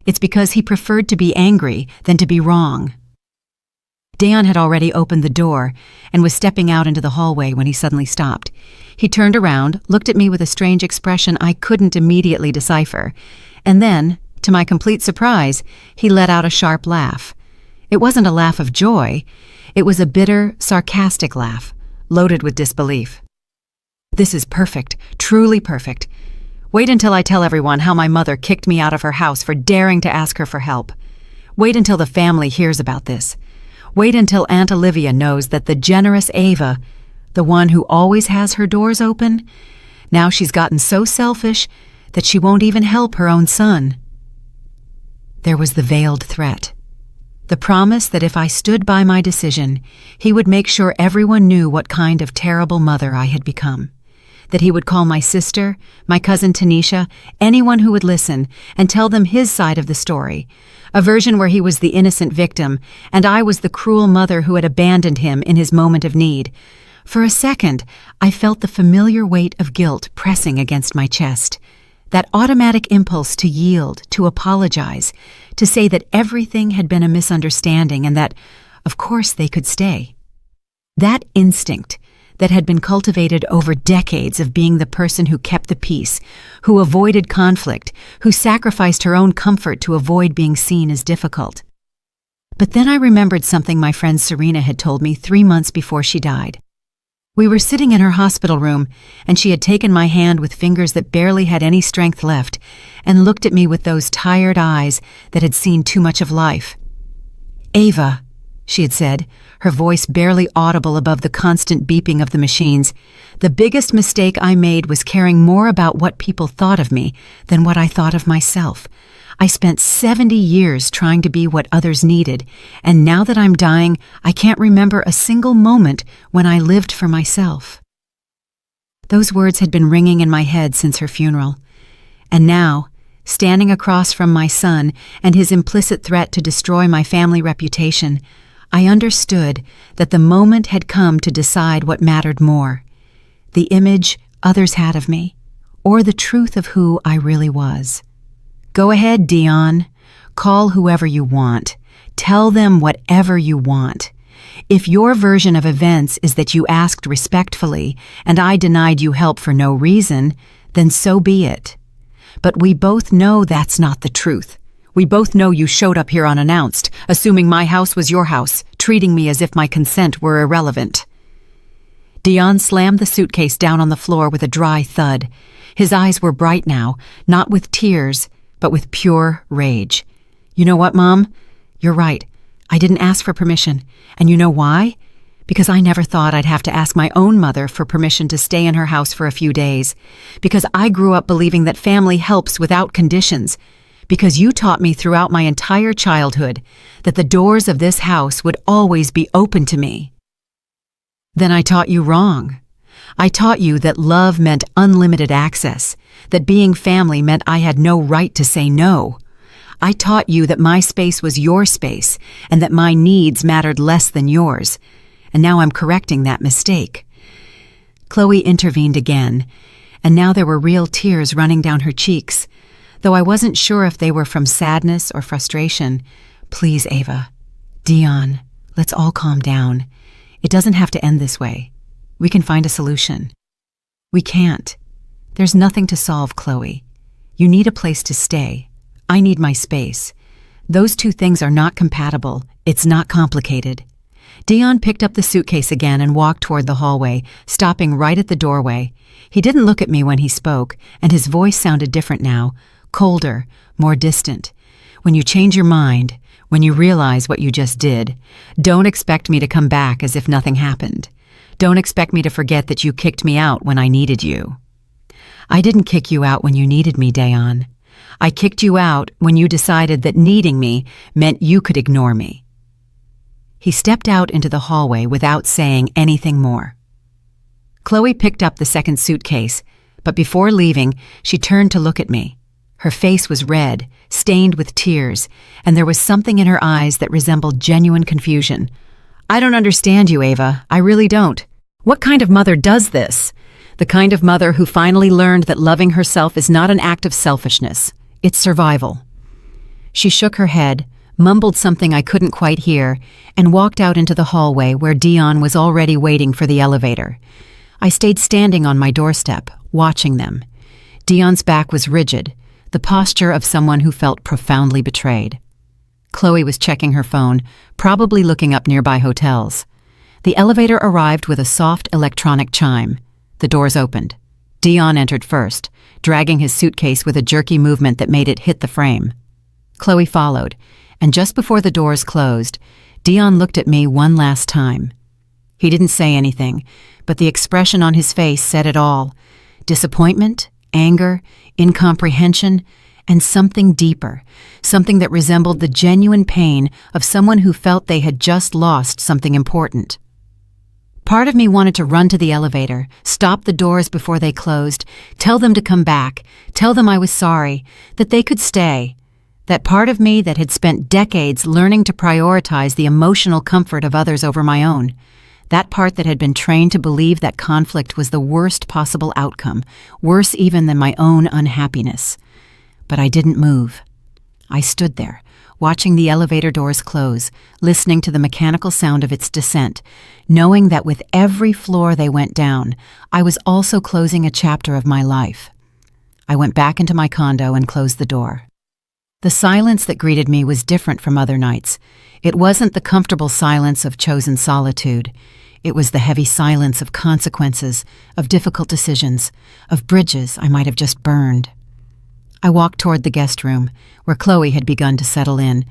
It's because he preferred to be angry than to be wrong. Dion had already opened the door and was stepping out into the hallway when he suddenly stopped. He turned around, looked at me with a strange expression I couldn't immediately decipher, and then, to my complete surprise, he let out a sharp laugh. It wasn't a laugh of joy. It was a bitter, sarcastic laugh, loaded with disbelief. This is perfect, truly perfect. Wait until I tell everyone how my mother kicked me out of her house for daring to ask her for help. Wait until the family hears about this. Wait until Aunt Olivia knows that the generous Ava, the one who always has her doors open, Now she's gotten so selfish that she won't even help her own son. There was the veiled threat. The promise that if I stood by my decision, he would make sure everyone knew what kind of terrible mother I had become. That he would call my sister, my cousin Tanisha, anyone who would listen, and tell them his side of the story, a version where he was the innocent victim, and I was the cruel mother who had abandoned him in his moment of need. For a second, I felt the familiar weight of guilt pressing against my chest. That automatic impulse to yield, to apologize, to say that everything had been a misunderstanding and that, of course, they could stay. That instinct that had been cultivated over decades of being the person who kept the peace, who avoided conflict, who sacrificed her own comfort to avoid being seen as difficult. But then I remembered something my friend Serena had told me 3 months before she died. We were sitting in her hospital room, and she had taken my hand with fingers that barely had any strength left, and looked at me with those tired eyes that had seen too much of life. "Ava," she had said, her voice barely audible above the constant beeping of the machines, "the biggest mistake I made was caring more about what people thought of me than what I thought of myself. I spent 70 years trying to be what others needed, and now that I'm dying, I can't remember a single moment when I lived for myself." Those words had been ringing in my head since her funeral. And now, standing across from my son and his implicit threat to destroy my family reputation, I understood that the moment had come to decide what mattered more: the image others had of me, or the truth of who I really was. Go ahead, Dion. Call whoever you want. Tell them whatever you want. If your version of events is that you asked respectfully and I denied you help for no reason, then so be it. But we both know that's not the truth. We both know you showed up here unannounced, assuming my house was your house, treating me as if my consent were irrelevant. Dion slammed the suitcase down on the floor with a dry thud. His eyes were bright now, not with tears, but with pure rage. "You know what, Mom? You're right. I didn't ask for permission. And you know why? Because I never thought I'd have to ask my own mother for permission to stay in her house for a few days. Because I grew up believing that family helps without conditions. Because you taught me throughout my entire childhood that the doors of this house would always be open to me. Then I taught you wrong. I taught you that love meant unlimited access, that being family meant I had no right to say no. I taught you that my space was your space and that my needs mattered less than yours. And now I'm correcting that mistake." Chloe intervened again, and now there were real tears running down her cheeks, though I wasn't sure if they were from sadness or frustration. "Please, Ava. Dion, let's all calm down. It doesn't have to end this way. We can find a solution." "We can't. There's nothing to solve, Chloe. You need a place to stay. I need my space. Those two things are not compatible. It's not complicated." Dion picked up the suitcase again and walked toward the hallway, stopping right at the doorway. He didn't look at me when he spoke, and his voice sounded different now, colder, more distant. "When you change your mind, when you realize what you just did, don't expect me to come back as if nothing happened. Don't expect me to forget that you kicked me out when I needed you." "I didn't kick you out when you needed me, Dion. I kicked you out when you decided that needing me meant you could ignore me." He stepped out into the hallway without saying anything more. Chloe picked up the second suitcase, but before leaving, she turned to look at me. Her face was red, stained with tears, and there was something in her eyes that resembled genuine confusion. "I don't understand you, Ava. I really don't. What kind of mother does this? The kind of mother who finally learned that loving herself is not an act of selfishness. It's survival." She shook her head, mumbled something I couldn't quite hear, and walked out into the hallway where Dion was already waiting for the elevator. I stayed standing on my doorstep, watching them. Dion's back was rigid, the posture of someone who felt profoundly betrayed. Chloe was checking her phone, probably looking up nearby hotels. The elevator arrived with a soft electronic chime. The doors opened. Dion entered first, dragging his suitcase with a jerky movement that made it hit the frame. Chloe followed, and just before the doors closed, Dion looked at me one last time. He didn't say anything, but the expression on his face said it all. disappointment, anger, incomprehension, and something deeper, something that resembled the genuine pain of someone who felt they had just lost something important. Part of me wanted to run to the elevator, stop the doors before they closed, tell them to come back, tell them I was sorry, that they could stay. That part of me that had spent decades learning to prioritize the emotional comfort of others over my own. That part that had been trained to believe that conflict was the worst possible outcome, worse even than my own unhappiness. But I didn't move. I stood there, watching the elevator doors close, listening to the mechanical sound of its descent, knowing that with every floor they went down, I was also closing a chapter of my life. I went back into my condo and closed the door. The silence that greeted me was different from other nights. It wasn't the comfortable silence of chosen solitude. It was the heavy silence of consequences, of difficult decisions, of bridges I might have just burned. I walked toward the guest room, where Chloe had begun to settle in.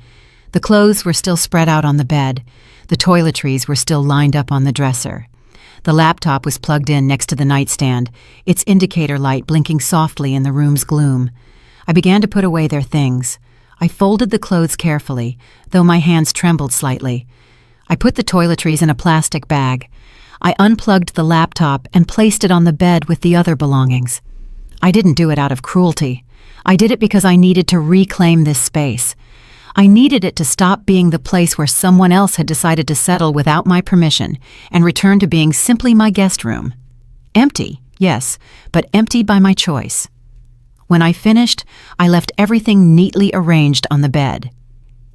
The clothes were still spread out on the bed. The toiletries were still lined up on the dresser. The laptop was plugged in next to the nightstand, its indicator light blinking softly in the room's gloom. I began to put away their things. I folded the clothes carefully, though my hands trembled slightly. I put the toiletries in a plastic bag. I unplugged the laptop and placed it on the bed with the other belongings. I didn't do it out of cruelty. I did it because I needed to reclaim this space. I needed it to stop being the place where someone else had decided to settle without my permission and return to being simply my guest room. Empty, yes, but empty by my choice. When I finished, I left everything neatly arranged on the bed.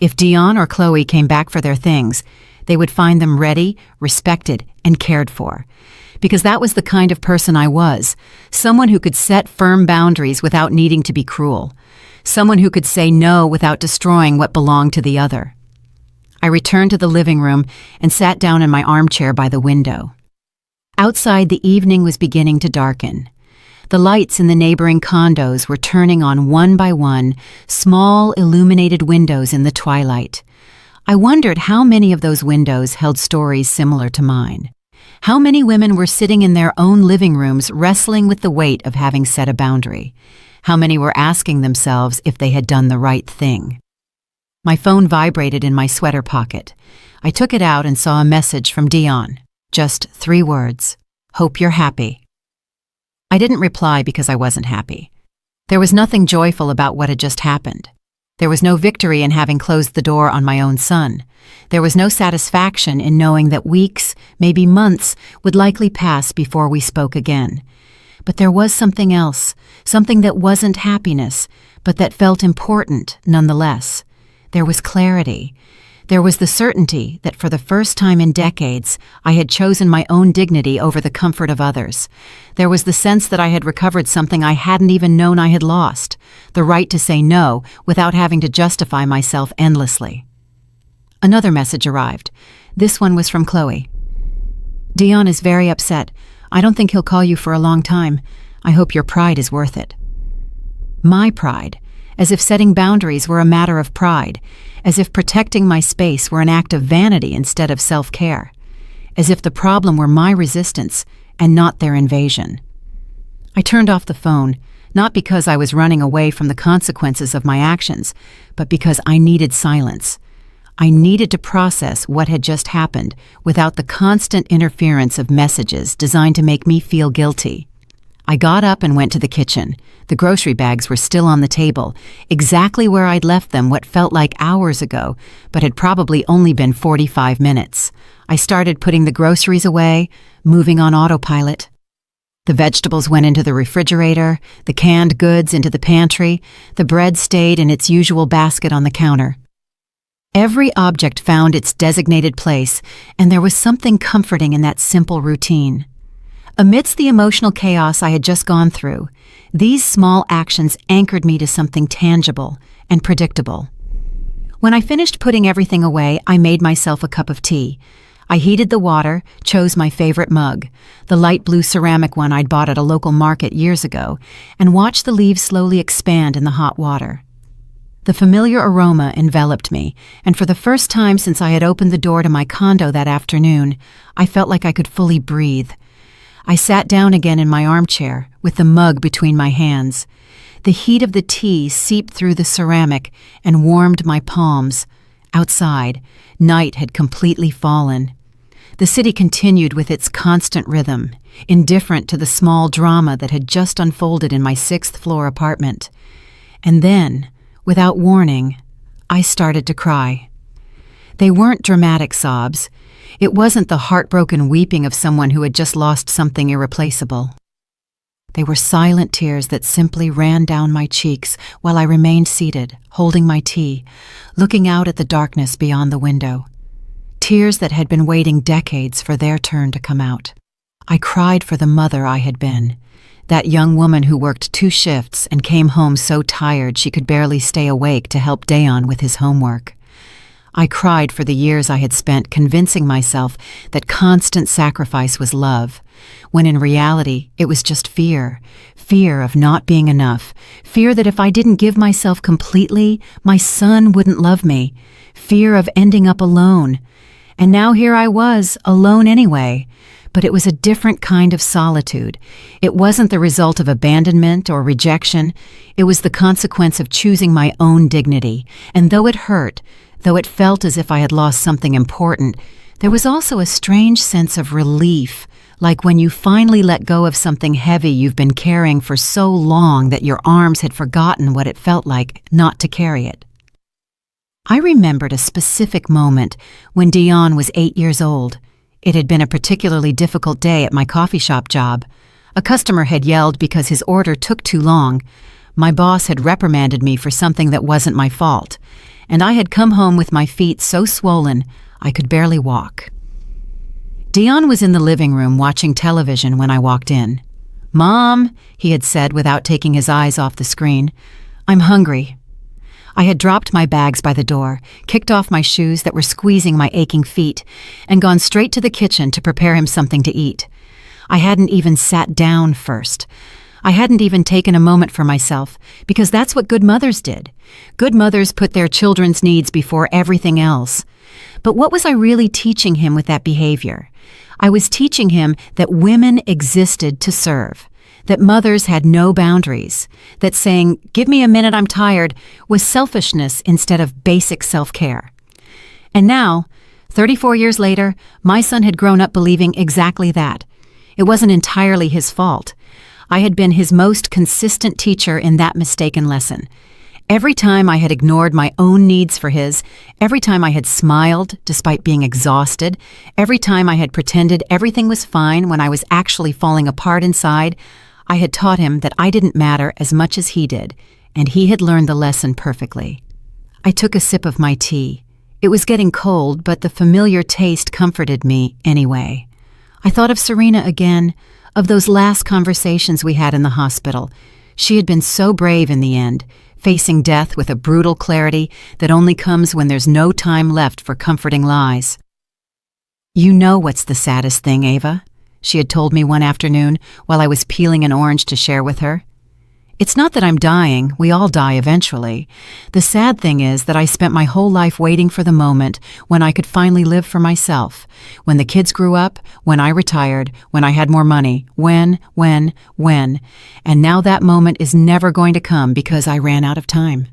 If Dion or Chloe came back for their things, they would find them ready, respected, and cared for. Because that was the kind of person I was, someone who could set firm boundaries without needing to be cruel, someone who could say no without destroying what belonged to the other. I returned to the living room and sat down in my armchair by the window. Outside, the evening was beginning to darken. The lights in the neighboring condos were turning on one by one, small illuminated windows in the twilight. I wondered how many of those windows held stories similar to mine. How many women were sitting in their own living rooms wrestling with the weight of having set a boundary? How many were asking themselves if they had done the right thing? My phone vibrated in my sweater pocket. I took it out and saw a message from Dion. Just 3 words. Hope you're happy. I didn't reply because I wasn't happy. There was nothing joyful about what had just happened. There was no victory in having closed the door on my own son. There was no satisfaction in knowing that weeks, maybe months, would likely pass before we spoke again. But there was something else, something that wasn't happiness, but that felt important nonetheless. There was clarity. There was the certainty that for the first time in decades, I had chosen my own dignity over the comfort of others. There was the sense that I had recovered something I hadn't even known I had lost, the right to say no without having to justify myself endlessly. Another message arrived. This one was from Chloe. Dion is very upset. I don't think he'll call you for a long time. I hope your pride is worth it. My pride. As if setting boundaries were a matter of pride, as if protecting my space were an act of vanity instead of self-care, as if the problem were my resistance and not their invasion. I turned off the phone, not because I was running away from the consequences of my actions, but because I needed silence. I needed to process what had just happened without the constant interference of messages designed to make me feel guilty. I got up and went to the kitchen. The grocery bags were still on the table, exactly where I'd left them what felt like hours ago, but had probably only been 45 minutes. I started putting the groceries away, moving on autopilot. The vegetables went into the refrigerator, the canned goods into the pantry, the bread stayed in its usual basket on the counter. Every object found its designated place, and there was something comforting in that simple routine. Amidst the emotional chaos I had just gone through, these small actions anchored me to something tangible and predictable. When I finished putting everything away, I made myself a cup of tea. I heated the water, chose my favorite mug, the light blue ceramic one I'd bought at a local market years ago, and watched the leaves slowly expand in the hot water. The familiar aroma enveloped me, and for the first time since I had opened the door to my condo that afternoon, I felt like I could fully breathe. I sat down again in my armchair, with the mug between my hands. The heat of the tea seeped through the ceramic and warmed my palms. Outside, night had completely fallen. The city continued with its constant rhythm, indifferent to the small drama that had just unfolded in my sixth-floor apartment. And then, without warning, I started to cry. They weren't dramatic sobs. It wasn't the heartbroken weeping of someone who had just lost something irreplaceable. They were silent tears that simply ran down my cheeks while I remained seated, holding my tea, looking out at the darkness beyond the window. Tears that had been waiting decades for their turn to come out. I cried for the mother I had been, that young woman who worked 2 shifts and came home so tired she could barely stay awake to help Dayon with his homework. I cried for the years I had spent convincing myself that constant sacrifice was love, when in reality it was just fear. Fear of not being enough. Fear that if I didn't give myself completely, my son wouldn't love me. Fear of ending up alone. And now here I was, alone anyway. But it was a different kind of solitude. It wasn't the result of abandonment or rejection. It was the consequence of choosing my own dignity. And though it hurt, though it felt as if I had lost something important, there was also a strange sense of relief, like when you finally let go of something heavy you've been carrying for so long that your arms had forgotten what it felt like not to carry it. I remembered a specific moment when Dayon was 8 years old. It had been a particularly difficult day at my coffee shop job. A customer had yelled because his order took too long. My boss had reprimanded me for something that wasn't my fault, and I had come home with my feet so swollen I could barely walk. Dayon was in the living room watching television when I walked in. "Mom," he had said without taking his eyes off the screen, "I'm hungry." I had dropped my bags by the door, kicked off my shoes that were squeezing my aching feet, and gone straight to the kitchen to prepare him something to eat. I hadn't even sat down first. I hadn't even taken a moment for myself, because that's what good mothers did. Good mothers put their children's needs before everything else. But what was I really teaching him with that behavior? I was teaching him that women existed to serve, that mothers had no boundaries, that saying, "Give me a minute, I'm tired," was selfishness instead of basic self-care. And now, 34 years later, my son had grown up believing exactly that. It wasn't entirely his fault. I had been his most consistent teacher in that mistaken lesson. Every time I had ignored my own needs for his, every time I had smiled despite being exhausted, every time I had pretended everything was fine when I was actually falling apart inside, I had taught him that I didn't matter as much as he did, and he had learned the lesson perfectly. I took a sip of my tea. It was getting cold, but the familiar taste comforted me anyway. I thought of Serena again, of those last conversations we had in the hospital. She had been so brave in the end, facing death with a brutal clarity that only comes when there's no time left for comforting lies. "You know what's the saddest thing, Ava?" she had told me one afternoon while I was peeling an orange to share with her. "It's not that I'm dying, we all die eventually. The sad thing is that I spent my whole life waiting for the moment when I could finally live for myself, when the kids grew up, when I retired, when I had more money, when, and now that moment is never going to come because I ran out of time."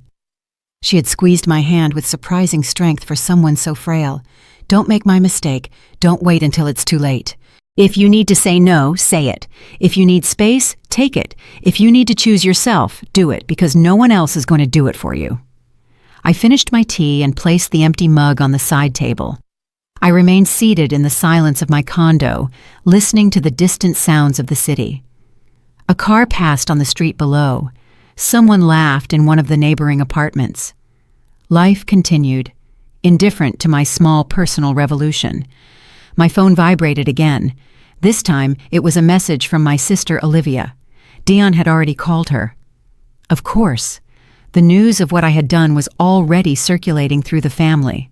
She had squeezed my hand with surprising strength for someone so frail. "Don't make my mistake. Don't wait until it's too late. If you need to say no, say it. If you need space, take it. If you need to choose yourself, do it, because no one else is going to do it for you." I finished my tea and placed the empty mug on the side table. I remained seated in the silence of my condo, listening to the distant sounds of the city. A car passed on the street below. Someone laughed in one of the neighboring apartments. Life continued, indifferent to my small personal revolution. My phone vibrated again. This time, it was a message from my sister Olivia. Dayon had already called her. Of course, the news of what I had done was already circulating through the family.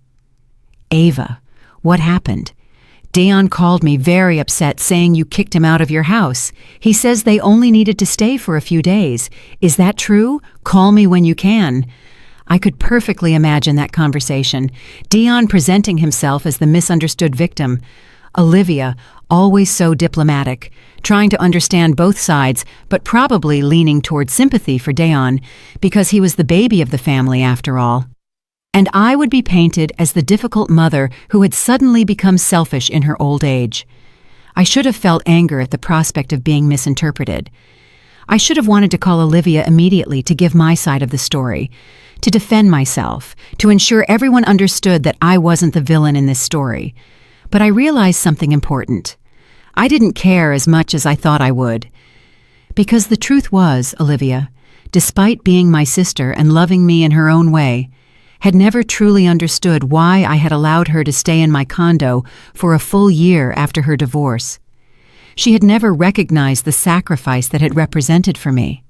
"Ava, what happened?" "Dayon called me very upset, saying you kicked him out of your house. He says they only needed to stay for a few days. Is that true? Call me when you can." I could perfectly imagine that conversation. Dayon presenting himself as the misunderstood victim. Olivia, always so diplomatic, trying to understand both sides, but probably leaning toward sympathy for Dayon, because he was the baby of the family after all. And I would be painted as the difficult mother who had suddenly become selfish in her old age. I should have felt anger at the prospect of being misinterpreted. I should have wanted to call Olivia immediately to give my side of the story, to defend myself, to ensure everyone understood that I wasn't the villain in this story. But I realized something important. I didn't care as much as I thought I would. Because the truth was, Olivia, despite being my sister and loving me in her own way, had never truly understood why I had allowed her to stay in my condo for a full year after her divorce. She had never recognized the sacrifice that had represented for me.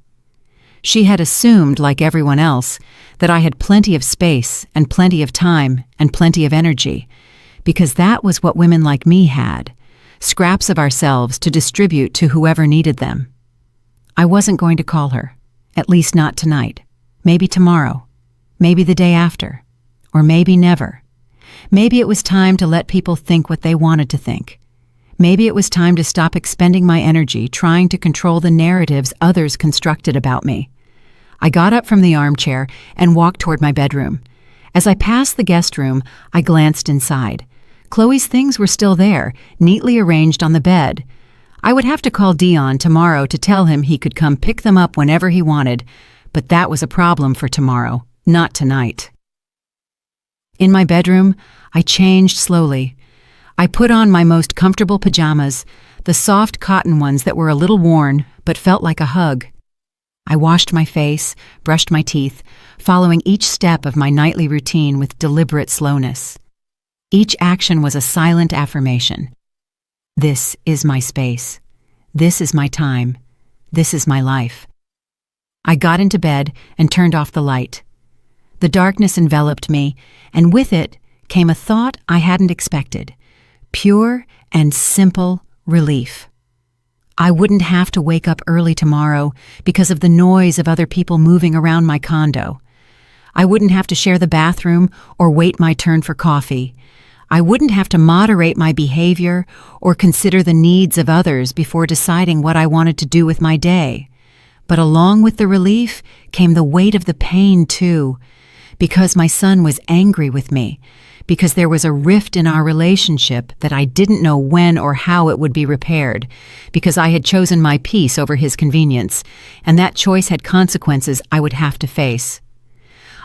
She had assumed, like everyone else, that I had plenty of space and plenty of time and plenty of energy, because that was what women like me had, scraps of ourselves to distribute to whoever needed them. I wasn't going to call her, at least not tonight, maybe tomorrow. Maybe the day after, or maybe never. Maybe it was time to let people think what they wanted to think. Maybe it was time to stop expending my energy trying to control the narratives others constructed about me. I got up from the armchair and walked toward my bedroom. As I passed the guest room, I glanced inside. Chloe's things were still there, neatly arranged on the bed. I would have to call Dayon tomorrow to tell him he could come pick them up whenever he wanted, but that was a problem for tomorrow. Not tonight. In my bedroom, I changed slowly. I put on my most comfortable pajamas, the soft cotton ones that were a little worn but felt like a hug. I washed my face, brushed my teeth, following each step of my nightly routine with deliberate slowness. Each action was a silent affirmation. This is my space. This is my time. This is my life. I got into bed and turned off the light. The darkness enveloped me, and with it came a thought I hadn't expected. Pure and simple relief. I wouldn't have to wake up early tomorrow because of the noise of other people moving around my condo. I wouldn't have to share the bathroom or wait my turn for coffee. I wouldn't have to moderate my behavior or consider the needs of others before deciding what I wanted to do with my day. But along with the relief came the weight of the pain, too. Because my son was angry with me, because there was a rift in our relationship that I didn't know when or how it would be repaired, because I had chosen my peace over his convenience, and that choice had consequences I would have to face.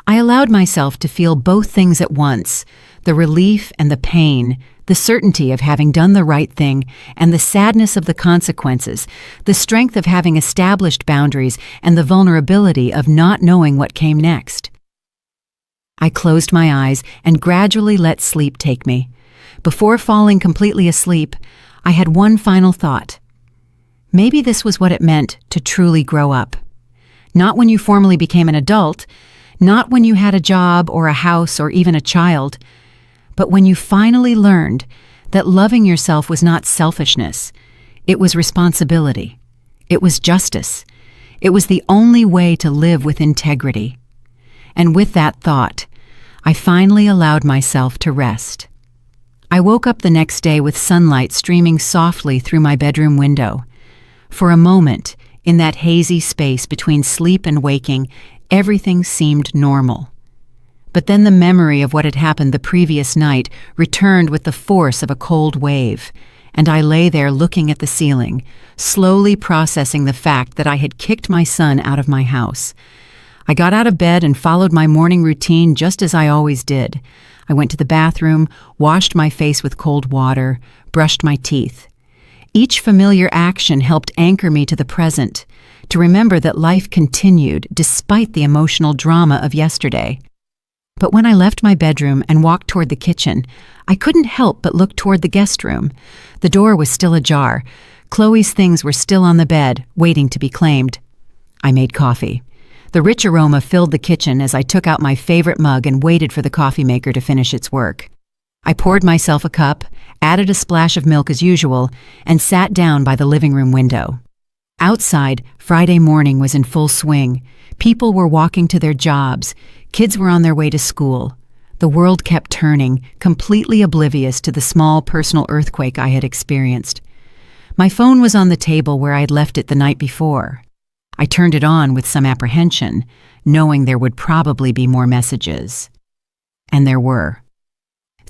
I allowed myself to feel both things at once, the relief and the pain, the certainty of having done the right thing, and the sadness of the consequences, the strength of having established boundaries, and the vulnerability of not knowing what came next. I closed my eyes and gradually let sleep take me. Before falling completely asleep, I had one final thought. Maybe this was what it meant to truly grow up. Not when you formally became an adult, not when you had a job or a house or even a child, but when you finally learned that loving yourself was not selfishness. It was responsibility. It was justice. It was the only way to live with integrity. And with that thought, I finally allowed myself to rest. I woke up the next day with sunlight streaming softly through my bedroom window. For a moment, in that hazy space between sleep and waking, everything seemed normal. But then the memory of what had happened the previous night returned with the force of a cold wave, and I lay there looking at the ceiling, slowly processing the fact that I had kicked my son out of my house. I got out of bed and followed my morning routine just as I always did. I went to the bathroom, washed my face with cold water, brushed my teeth. Each familiar action helped anchor me to the present, to remember that life continued despite the emotional drama of yesterday. But when I left my bedroom and walked toward the kitchen, I couldn't help but look toward the guest room. The door was still ajar. Chloe's things were still on the bed, waiting to be claimed. I made coffee. The rich aroma filled the kitchen as I took out my favorite mug and waited for the coffee maker to finish its work. I poured myself a cup, added a splash of milk as usual, and sat down by the living room window. Outside, Friday morning was in full swing. People were walking to their jobs. Kids were on their way to school. The world kept turning, completely oblivious to the small personal earthquake I had experienced. My phone was on the table where I had left it the night before. I turned it on with some apprehension, knowing there would probably be more messages. And there were.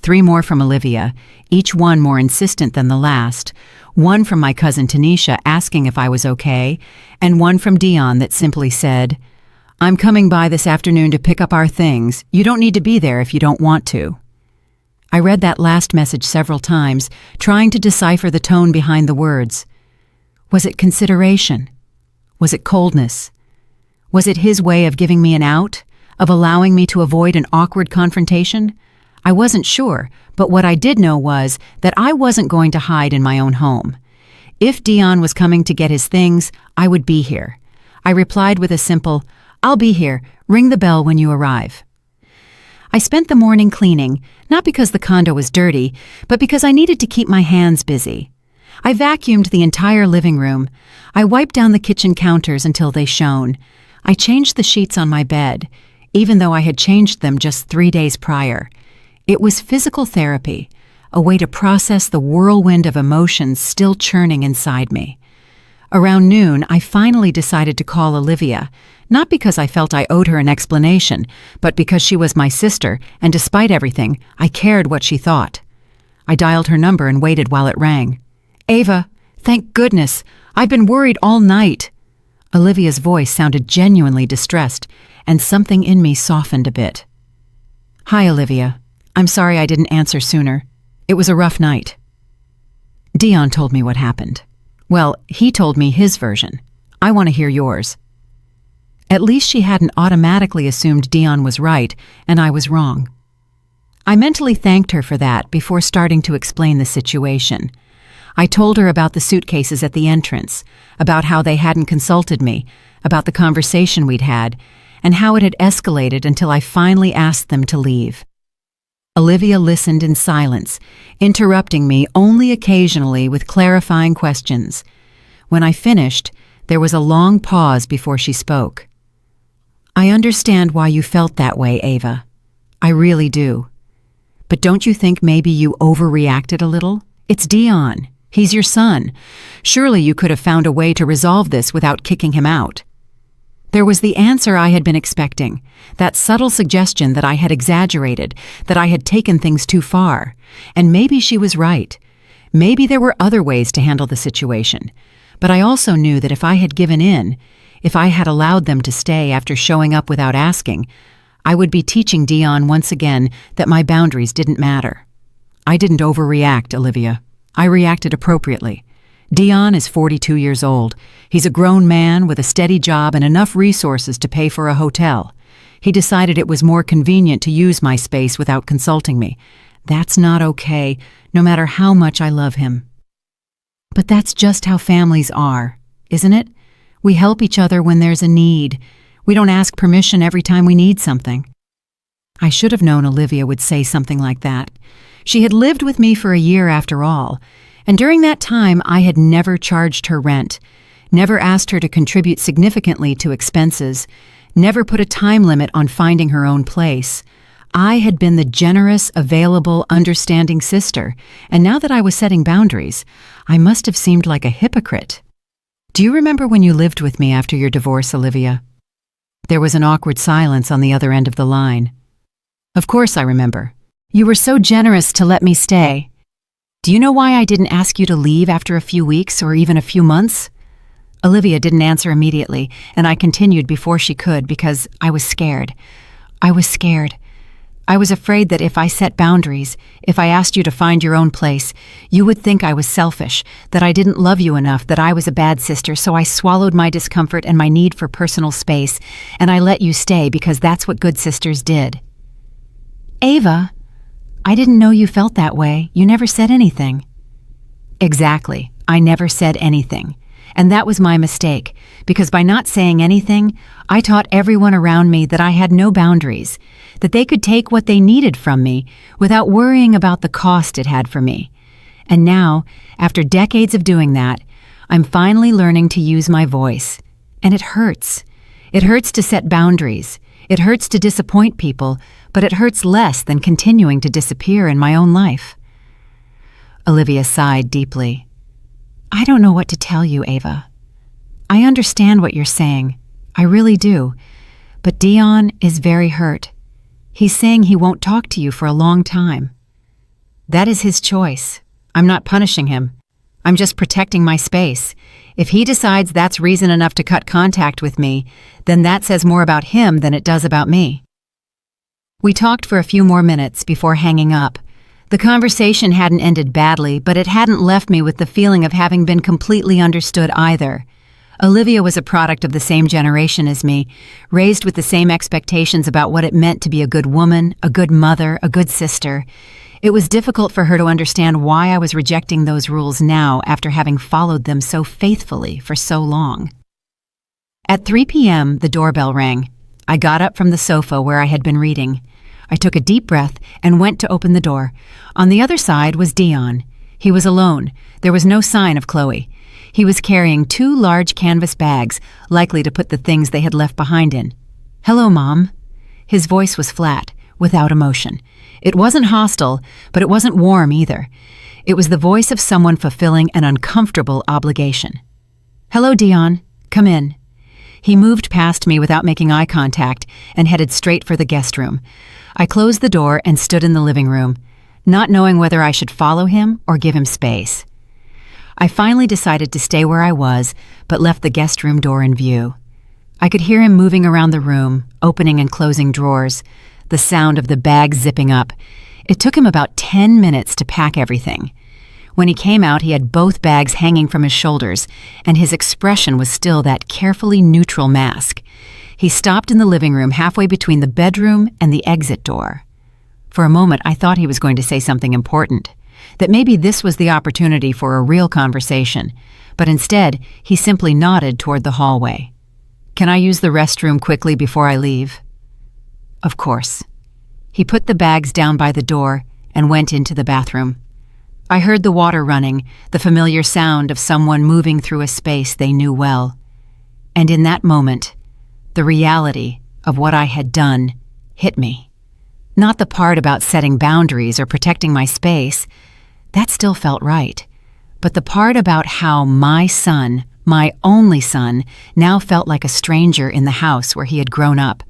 3 more from Olivia, each one more insistent than the last. One from my cousin Tanisha asking if I was okay, and one from Dion that simply said, "I'm coming by this afternoon to pick up our things. You don't need to be there if you don't want to." I read that last message several times, trying to decipher the tone behind the words. Was it consideration? Was it coldness? Was it his way of giving me an out, of allowing me to avoid an awkward confrontation? I wasn't sure, but what I did know was that I wasn't going to hide in my own home. If Dion was coming to get his things, I would be here. I replied with a simple, "I'll be here. Ring the bell when you arrive." I spent the morning cleaning, not because the condo was dirty, but because I needed to keep my hands busy. I vacuumed the entire living room. I wiped down the kitchen counters until they shone. I changed the sheets on my bed, even though I had changed them just 3 days prior. It was physical therapy, a way to process the whirlwind of emotions still churning inside me. Around noon, I finally decided to call Olivia, not because I felt I owed her an explanation, but because she was my sister, and despite everything, I cared what she thought. I dialed her number and waited while it rang. "Ava, thank goodness. I've been worried all night." Olivia's voice sounded genuinely distressed, and something in me softened a bit. "Hi, Olivia. I'm sorry I didn't answer sooner. It was a rough night." Dion told me what happened. Well, he told me his version. I want to hear yours. At least she hadn't automatically assumed Dion was right and I was wrong. I mentally thanked her for that before starting to explain the situation. I told her about the suitcases at the entrance, about how they hadn't consulted me, about the conversation we'd had, and how it had escalated until I finally asked them to leave. Olivia listened in silence, interrupting me only occasionally with clarifying questions. When I finished, there was a long pause before she spoke. "I understand why you felt that way, Ava. I really do. But don't you think maybe you overreacted a little? It's Dion. He's your son. Surely you could have found a way to resolve this without kicking him out." There was the answer I had been expecting, that subtle suggestion that I had exaggerated, that I had taken things too far. And maybe she was right. Maybe there were other ways to handle the situation. But I also knew that if I had given in, if I had allowed them to stay after showing up without asking, I would be teaching Dion once again that my boundaries didn't matter. I didn't overreact, Olivia. I reacted appropriately. Dion is 42 years old. He's a grown man with a steady job and enough resources to pay for a hotel. He decided it was more convenient to use my space without consulting me. That's not okay, no matter how much I love him. But that's just how families are, isn't it? We help each other when there's a need. We don't ask permission every time we need something. I should have known Olivia would say something like that. She had lived with me for a year after all, and during that time I had never charged her rent, never asked her to contribute significantly to expenses, never put a time limit on finding her own place. I had been the generous, available, understanding sister, and now that I was setting boundaries, I must have seemed like a hypocrite. Do you remember when you lived with me after your divorce, Olivia? There was an awkward silence on the other end of the line. Of course I remember. You were so generous to let me stay. Do you know why I didn't ask you to leave after a few weeks or even a few months? Olivia didn't answer immediately, and I continued before she could because I was scared. I was scared. I was afraid that if I set boundaries, if I asked you to find your own place, you would think I was selfish, that I didn't love you enough, that I was a bad sister, so I swallowed my discomfort and my need for personal space, and I let you stay because that's what good sisters did. Ava, I didn't know you felt that way. You never said anything. Exactly. I never said anything. And that was my mistake, because by not saying anything, I taught everyone around me that I had no boundaries, that they could take what they needed from me without worrying about the cost it had for me. And now, after decades of doing that, I'm finally learning to use my voice. And it hurts. It hurts to set boundaries. It hurts to disappoint people, but it hurts less than continuing to disappear in my own life. Olivia sighed deeply. I don't know what to tell you, Ava. I understand what you're saying. I really do. But Dion is very hurt. He's saying he won't talk to you for a long time. That is his choice. I'm not punishing him. I'm just protecting my space. If he decides that's reason enough to cut contact with me, then that says more about him than it does about me. We talked for a few more minutes before hanging up. The conversation hadn't ended badly, but it hadn't left me with the feeling of having been completely understood either. Olivia was a product of the same generation as me, raised with the same expectations about what it meant to be a good woman, a good mother, a good sister. It was difficult for her to understand why I was rejecting those rules now after having followed them so faithfully for so long. At 3 p.m., the doorbell rang. I got up from the sofa where I had been reading. I took a deep breath and went to open the door. On the other side was Dion. He was alone. There was no sign of Chloe. He was carrying 2 large canvas bags, likely to put the things they had left behind in. "Hello, Mom." His voice was flat, without emotion. It wasn't hostile, but it wasn't warm either. It was the voice of someone fulfilling an uncomfortable obligation. "Hello, Dion. Come in." He moved past me without making eye contact and headed straight for the guest room. I closed the door and stood in the living room, not knowing whether I should follow him or give him space. I finally decided to stay where I was, but left the guest room door in view. I could hear him moving around the room, opening and closing drawers, the sound of the bag zipping up. It took him about 10 minutes to pack everything. When he came out, he had both bags hanging from his shoulders, and his expression was still that carefully neutral mask. He stopped in the living room halfway between the bedroom and the exit door. For a moment, I thought he was going to say something important, that maybe this was the opportunity for a real conversation, but instead, he simply nodded toward the hallway. "Can I use the restroom quickly before I leave?" Of course. He put the bags down by the door and went into the bathroom. I heard the water running, the familiar sound of someone moving through a space they knew well. And in that moment, the reality of what I had done hit me. Not the part about setting boundaries or protecting my space. That still felt right. But the part about how my son, my only son, now felt like a stranger in the house where he had grown up.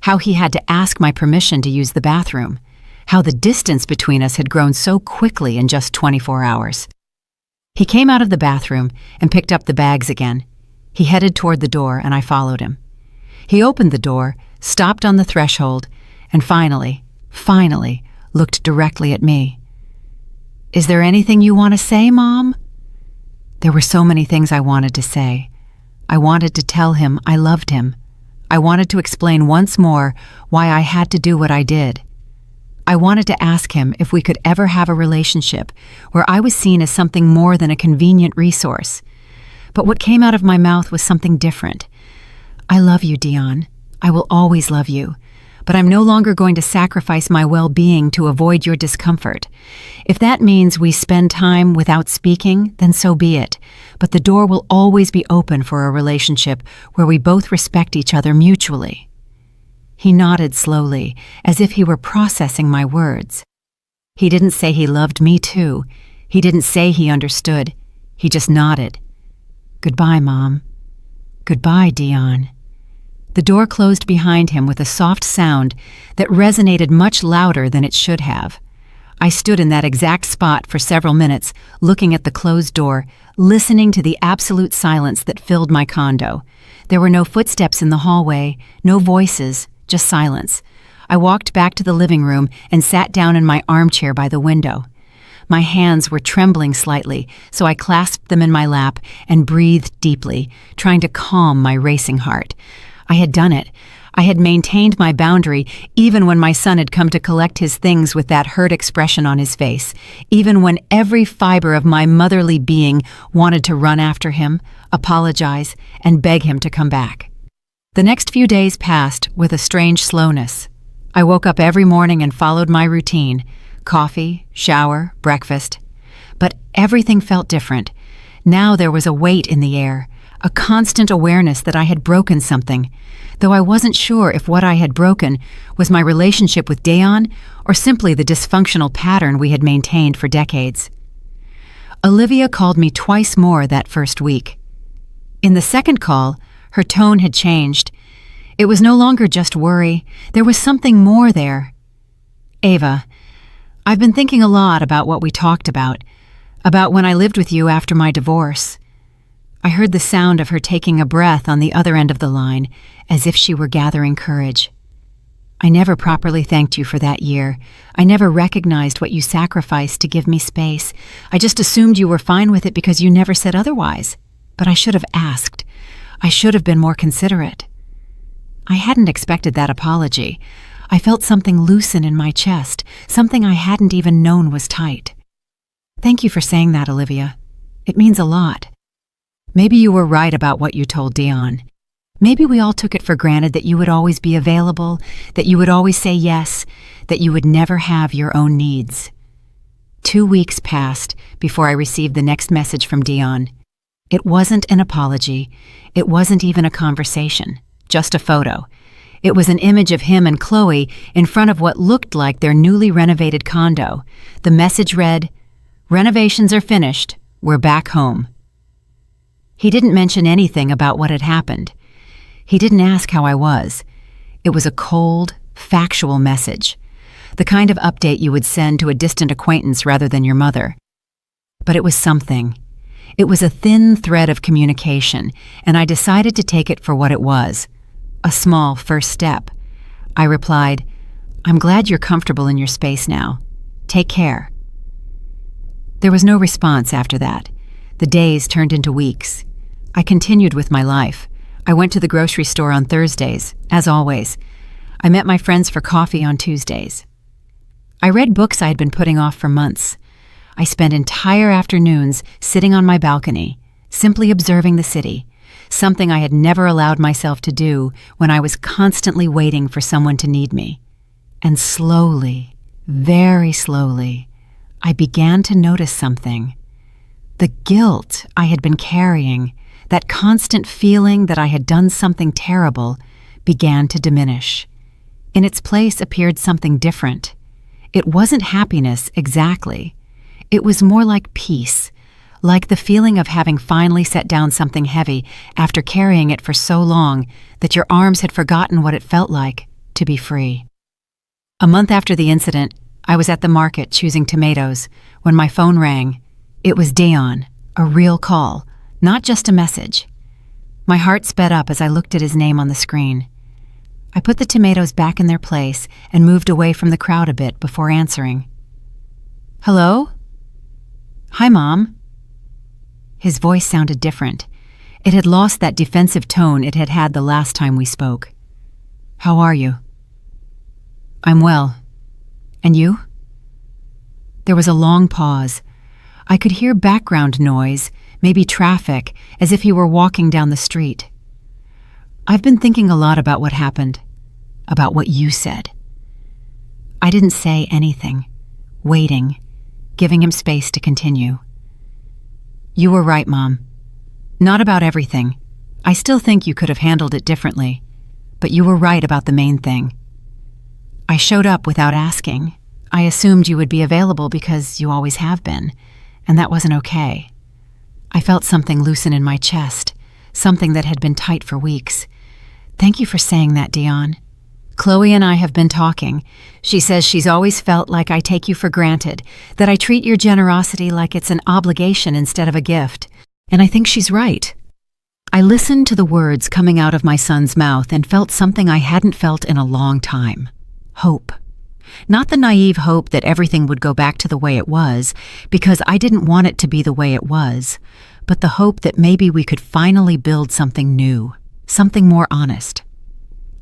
How he had to ask my permission to use the bathroom. How the distance between us had grown so quickly in just 24 hours. He came out of the bathroom and picked up the bags again. He headed toward the door and I followed him. He opened the door, stopped on the threshold, and finally looked directly at me. "Is there anything you want to say, Mom?" There were so many things I wanted to say. I wanted to tell him I loved him. I wanted to explain once more why I had to do what I did. I wanted to ask him if we could ever have a relationship where I was seen as something more than a convenient resource. But what came out of my mouth was something different. "I love you, Dion. I will always love you. But I'm no longer going to sacrifice my well-being to avoid your discomfort. If that means we spend time without speaking, then so be it. But the door will always be open for a relationship where we both respect each other mutually." He nodded slowly, as if he were processing my words. He didn't say he loved me too. He didn't say he understood. He just nodded. "Goodbye, Mom." "Goodbye, Dion." The door closed behind him with a soft sound that resonated much louder than it should have. I stood in that exact spot for several minutes, looking at the closed door, listening to the absolute silence that filled my condo. There were no footsteps in the hallway, no voices, just silence. I walked back to the living room and sat down in my armchair by the window. My hands were trembling slightly, so I clasped them in my lap and breathed deeply, trying to calm my racing heart. I had done it. I had maintained my boundary even when my son had come to collect his things with that hurt expression on his face, even when every fiber of my motherly being wanted to run after him, apologize, and beg him to come back. The next few days passed with a strange slowness. I woke up every morning and followed my routine: coffee, shower, breakfast. But everything felt different. Now there was a weight in the air, a constant awareness that I had broken something, though I wasn't sure if what I had broken was my relationship with Dion or simply the dysfunctional pattern we had maintained for decades. Olivia called me twice more that first week. In the second call, her tone had changed. It was no longer just worry. There was something more there. "Ava, I've been thinking a lot about what we talked about when I lived with you after my divorce." I heard the sound of her taking a breath on the other end of the line, as if she were gathering courage. "I never properly thanked you for that year. I never recognized what you sacrificed to give me space. I just assumed you were fine with it because you never said otherwise. But I should have asked. I should have been more considerate." I hadn't expected that apology. I felt something loosen in my chest, something I hadn't even known was tight. "Thank you for saying that, Olivia. It means a lot. Maybe you were right about what you told Dion. Maybe we all took it for granted that you would always be available, that you would always say yes, that you would never have your own needs." 2 weeks passed before I received the next message from Dion. It wasn't an apology. It wasn't even a conversation, just a photo. It was an image of him and Chloe in front of what looked like their newly renovated condo. The message read, "Renovations are finished. We're back home." He didn't mention anything about what had happened. He didn't ask how I was. It was a cold, factual message, the kind of update you would send to a distant acquaintance rather than your mother. But it was something. It was a thin thread of communication, and I decided to take it for what it was, a small first step. I replied, "I'm glad you're comfortable in your space now. Take care." There was no response after that. The days turned into weeks. I continued with my life. I went to the grocery store on Thursdays, as always. I met my friends for coffee on Tuesdays. I read books I had been putting off for months. I spent entire afternoons sitting on my balcony, simply observing the city, something I had never allowed myself to do when I was constantly waiting for someone to need me. And slowly, very slowly, I began to notice something. The guilt I had been carrying, that constant feeling that I had done something terrible, began to diminish. In its place appeared something different. It wasn't happiness exactly. It was more like peace, like the feeling of having finally set down something heavy after carrying it for so long that your arms had forgotten what it felt like to be free. A month after the incident, I was at the market choosing tomatoes when my phone rang. It was Dion, a real call, not just a message. My heart sped up as I looked at his name on the screen. I put the tomatoes back in their place and moved away from the crowd a bit before answering. "Hello?" "Hi, Mom." His voice sounded different. It had lost that defensive tone it had had the last time we spoke. "How are you?" "I'm well. And you?" There was a long pause. I could hear background noise, maybe traffic, as if he were walking down the street. "I've been thinking a lot about what happened, about what you said." I didn't say anything, waiting, giving him space to continue. "You were right, Mom. Not about everything. I still think you could have handled it differently, but you were right about the main thing. I showed up without asking. I assumed you would be available because you always have been, and that wasn't okay." I felt something loosen in my chest, something that had been tight for weeks. "Thank you for saying that, Dion. Chloe and I have been talking. She says she's always felt like I take you for granted, that I treat your generosity like it's an obligation instead of a gift. And I think she's right." I listened to the words coming out of my son's mouth and felt something I hadn't felt in a long time. Hope. Not the naive hope that everything would go back to the way it was, because I didn't want it to be the way it was, but the hope that maybe we could finally build something new, something more honest.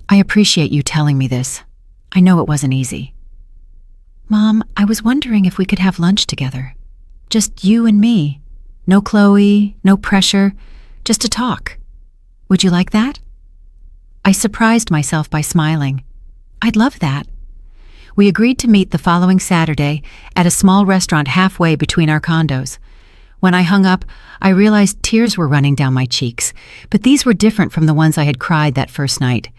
"I appreciate you telling me this. I know it wasn't easy." "Mom, I was wondering if we could have lunch together. Just you and me. No Chloe, no pressure, just to talk. Would you like that?" I surprised myself by smiling. "I'd love that." We agreed to meet the following Saturday at a small restaurant halfway between our condos. When I hung up, I realized tears were running down my cheeks, but these were different from the ones I had cried that first night.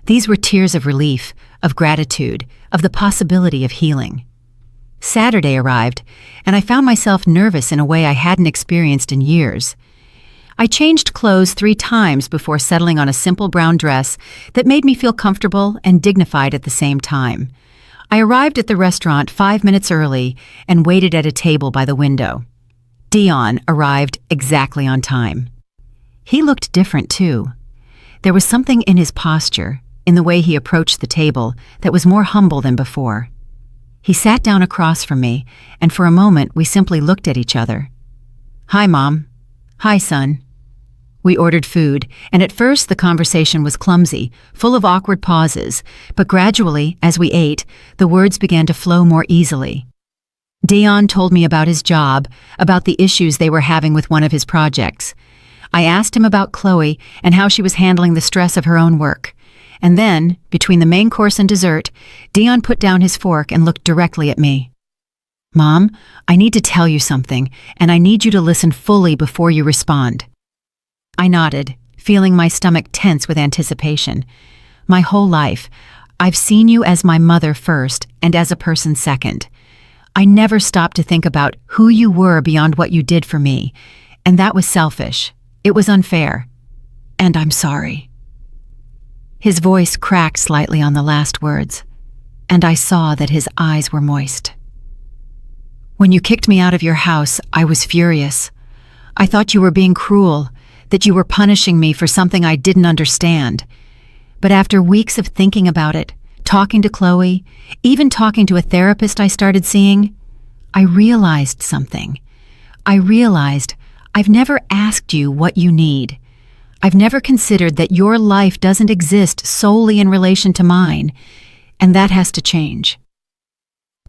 These were tears of relief, of gratitude, of the possibility of healing. Saturday arrived, and I found myself nervous in a way I hadn't experienced in years. I changed clothes 3 times before settling on a simple brown dress that made me feel comfortable and dignified at the same time. I arrived at the restaurant 5 minutes early and waited at a table by the window. Dion arrived exactly on time. He looked different, too. There was something in his posture, in the way he approached the table, that was more humble than before. He sat down across from me, and for a moment we simply looked at each other. "Hi, Mom." "Hi, son." We ordered food, and at first the conversation was clumsy, full of awkward pauses, but gradually, as we ate, the words began to flow more easily. Dion told me about his job, about the issues they were having with one of his projects. I asked him about Chloe and how she was handling the stress of her own work. And then, between the main course and dessert, Dion put down his fork and looked directly at me. "Mom, I need to tell you something, and I need you to listen fully before you respond." I nodded, feeling my stomach tense with anticipation. My whole life, I've seen you as my mother first and as a person second. I never stopped to think about who you were beyond what you did for me, and that was selfish. It was unfair. And I'm sorry. His voice cracked slightly on the last words, and I saw that his eyes were moist. "When you kicked me out of your house, I was furious. I thought you were being cruel, that you were punishing me for something I didn't understand. But after weeks of thinking about it, talking to Chloe, even talking to a therapist I started seeing, I realized something. I realized I've never asked you what you need. I've never considered that your life doesn't exist solely in relation to mine, and that has to change."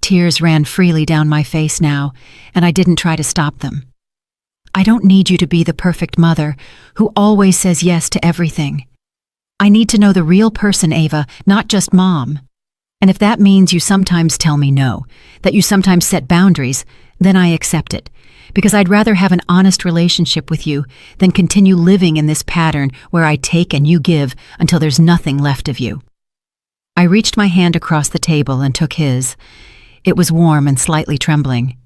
Tears ran freely down my face now, and I didn't try to stop them. "I don't need you to be the perfect mother who always says yes to everything. I need to know the real person, Ava, not just Mom. And if that means you sometimes tell me no, that you sometimes set boundaries, then I accept it, because I'd rather have an honest relationship with you than continue living in this pattern where I take and you give until there's nothing left of you." I reached my hand across the table and took his. It was warm and slightly trembling.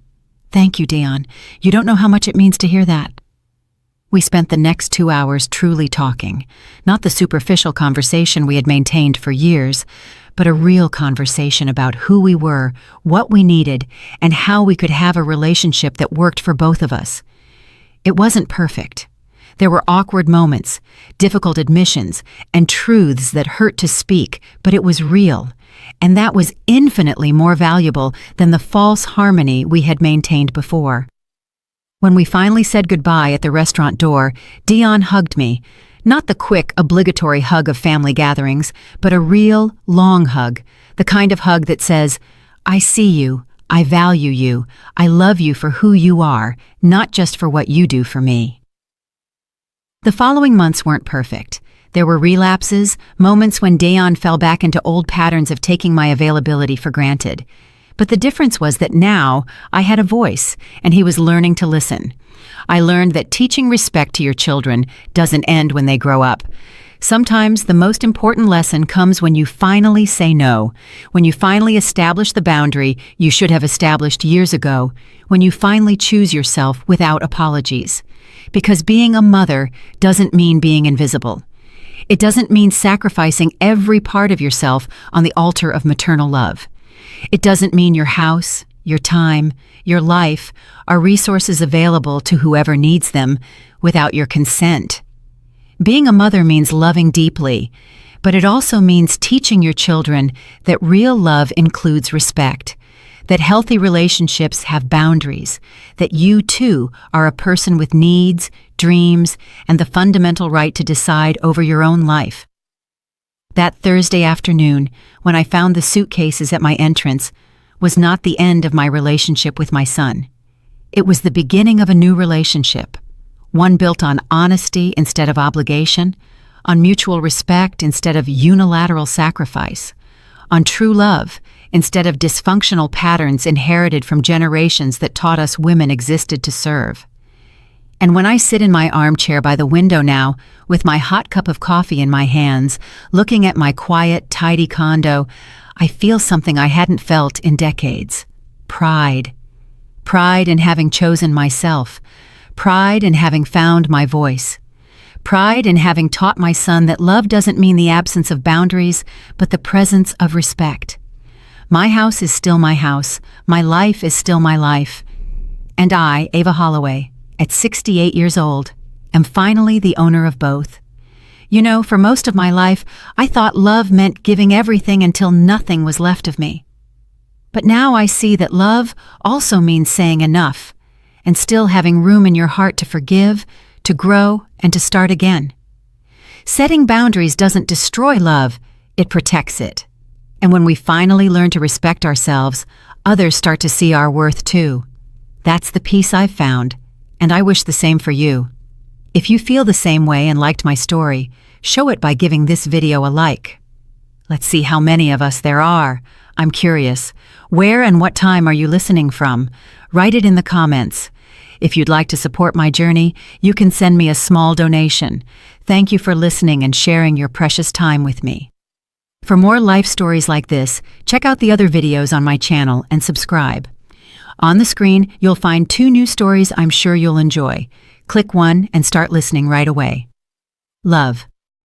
"Thank you, Dion. You don't know how much it means to hear that." We spent the next 2 hours truly talking, not the superficial conversation we had maintained for years, but a real conversation about who we were, what we needed, and how we could have a relationship that worked for both of us. It wasn't perfect. There were awkward moments, difficult admissions, and truths that hurt to speak, but it was real, and that was infinitely more valuable than the false harmony we had maintained before. When we finally said goodbye at the restaurant door, Dion hugged me. Not the quick, obligatory hug of family gatherings, but a real, long hug, the kind of hug that says, "I see you, I value you, I love you for who you are, not just for what you do for me." The following months weren't perfect. There were relapses, moments when Dion fell back into old patterns of taking my availability for granted. But the difference was that now I had a voice, and he was learning to listen. I learned that teaching respect to your children doesn't end when they grow up. Sometimes the most important lesson comes when you finally say no, when you finally establish the boundary you should have established years ago, when you finally choose yourself without apologies. Because being a mother doesn't mean being invisible. It doesn't mean sacrificing every part of yourself on the altar of maternal love. It doesn't mean your house, your time, your life are resources available to whoever needs them without your consent. Being a mother means loving deeply, but it also means teaching your children that real love includes respect, that healthy relationships have boundaries, that you too are a person with needs, dreams, and the fundamental right to decide over your own life. That Thursday afternoon, when I found the suitcases at my entrance, was not the end of my relationship with my son. It was the beginning of a new relationship, one built on honesty instead of obligation, on mutual respect instead of unilateral sacrifice, on true love instead of dysfunctional patterns inherited from generations that taught us women existed to serve. And when I sit in my armchair by the window now, with my hot cup of coffee in my hands, looking at my quiet, tidy condo, I feel something I hadn't felt in decades. Pride. Pride in having chosen myself. Pride in having found my voice. Pride in having taught my son that love doesn't mean the absence of boundaries, but the presence of respect. My house is still my house. My life is still my life. And I, Ava Holloway, at 68 years old, am finally the owner of both. You know, for most of my life, I thought love meant giving everything until nothing was left of me. But now I see that love also means saying enough, and still having room in your heart to forgive, to grow, and to start again. Setting boundaries doesn't destroy love, it protects it. And when we finally learn to respect ourselves, others start to see our worth too. That's the peace I've found, and I wish the same for you. If you feel the same way and liked my story, show it by giving this video a like. Let's see how many of us there are. I'm curious. Where and what time are you listening from? Write it in the comments. If you'd like to support my journey, you can send me a small donation. Thank you for listening and sharing your precious time with me. For more life stories like this, check out the other videos on my channel and subscribe. On the screen, you'll find 2 new stories I'm sure you'll enjoy. Click one and start listening right away. Love.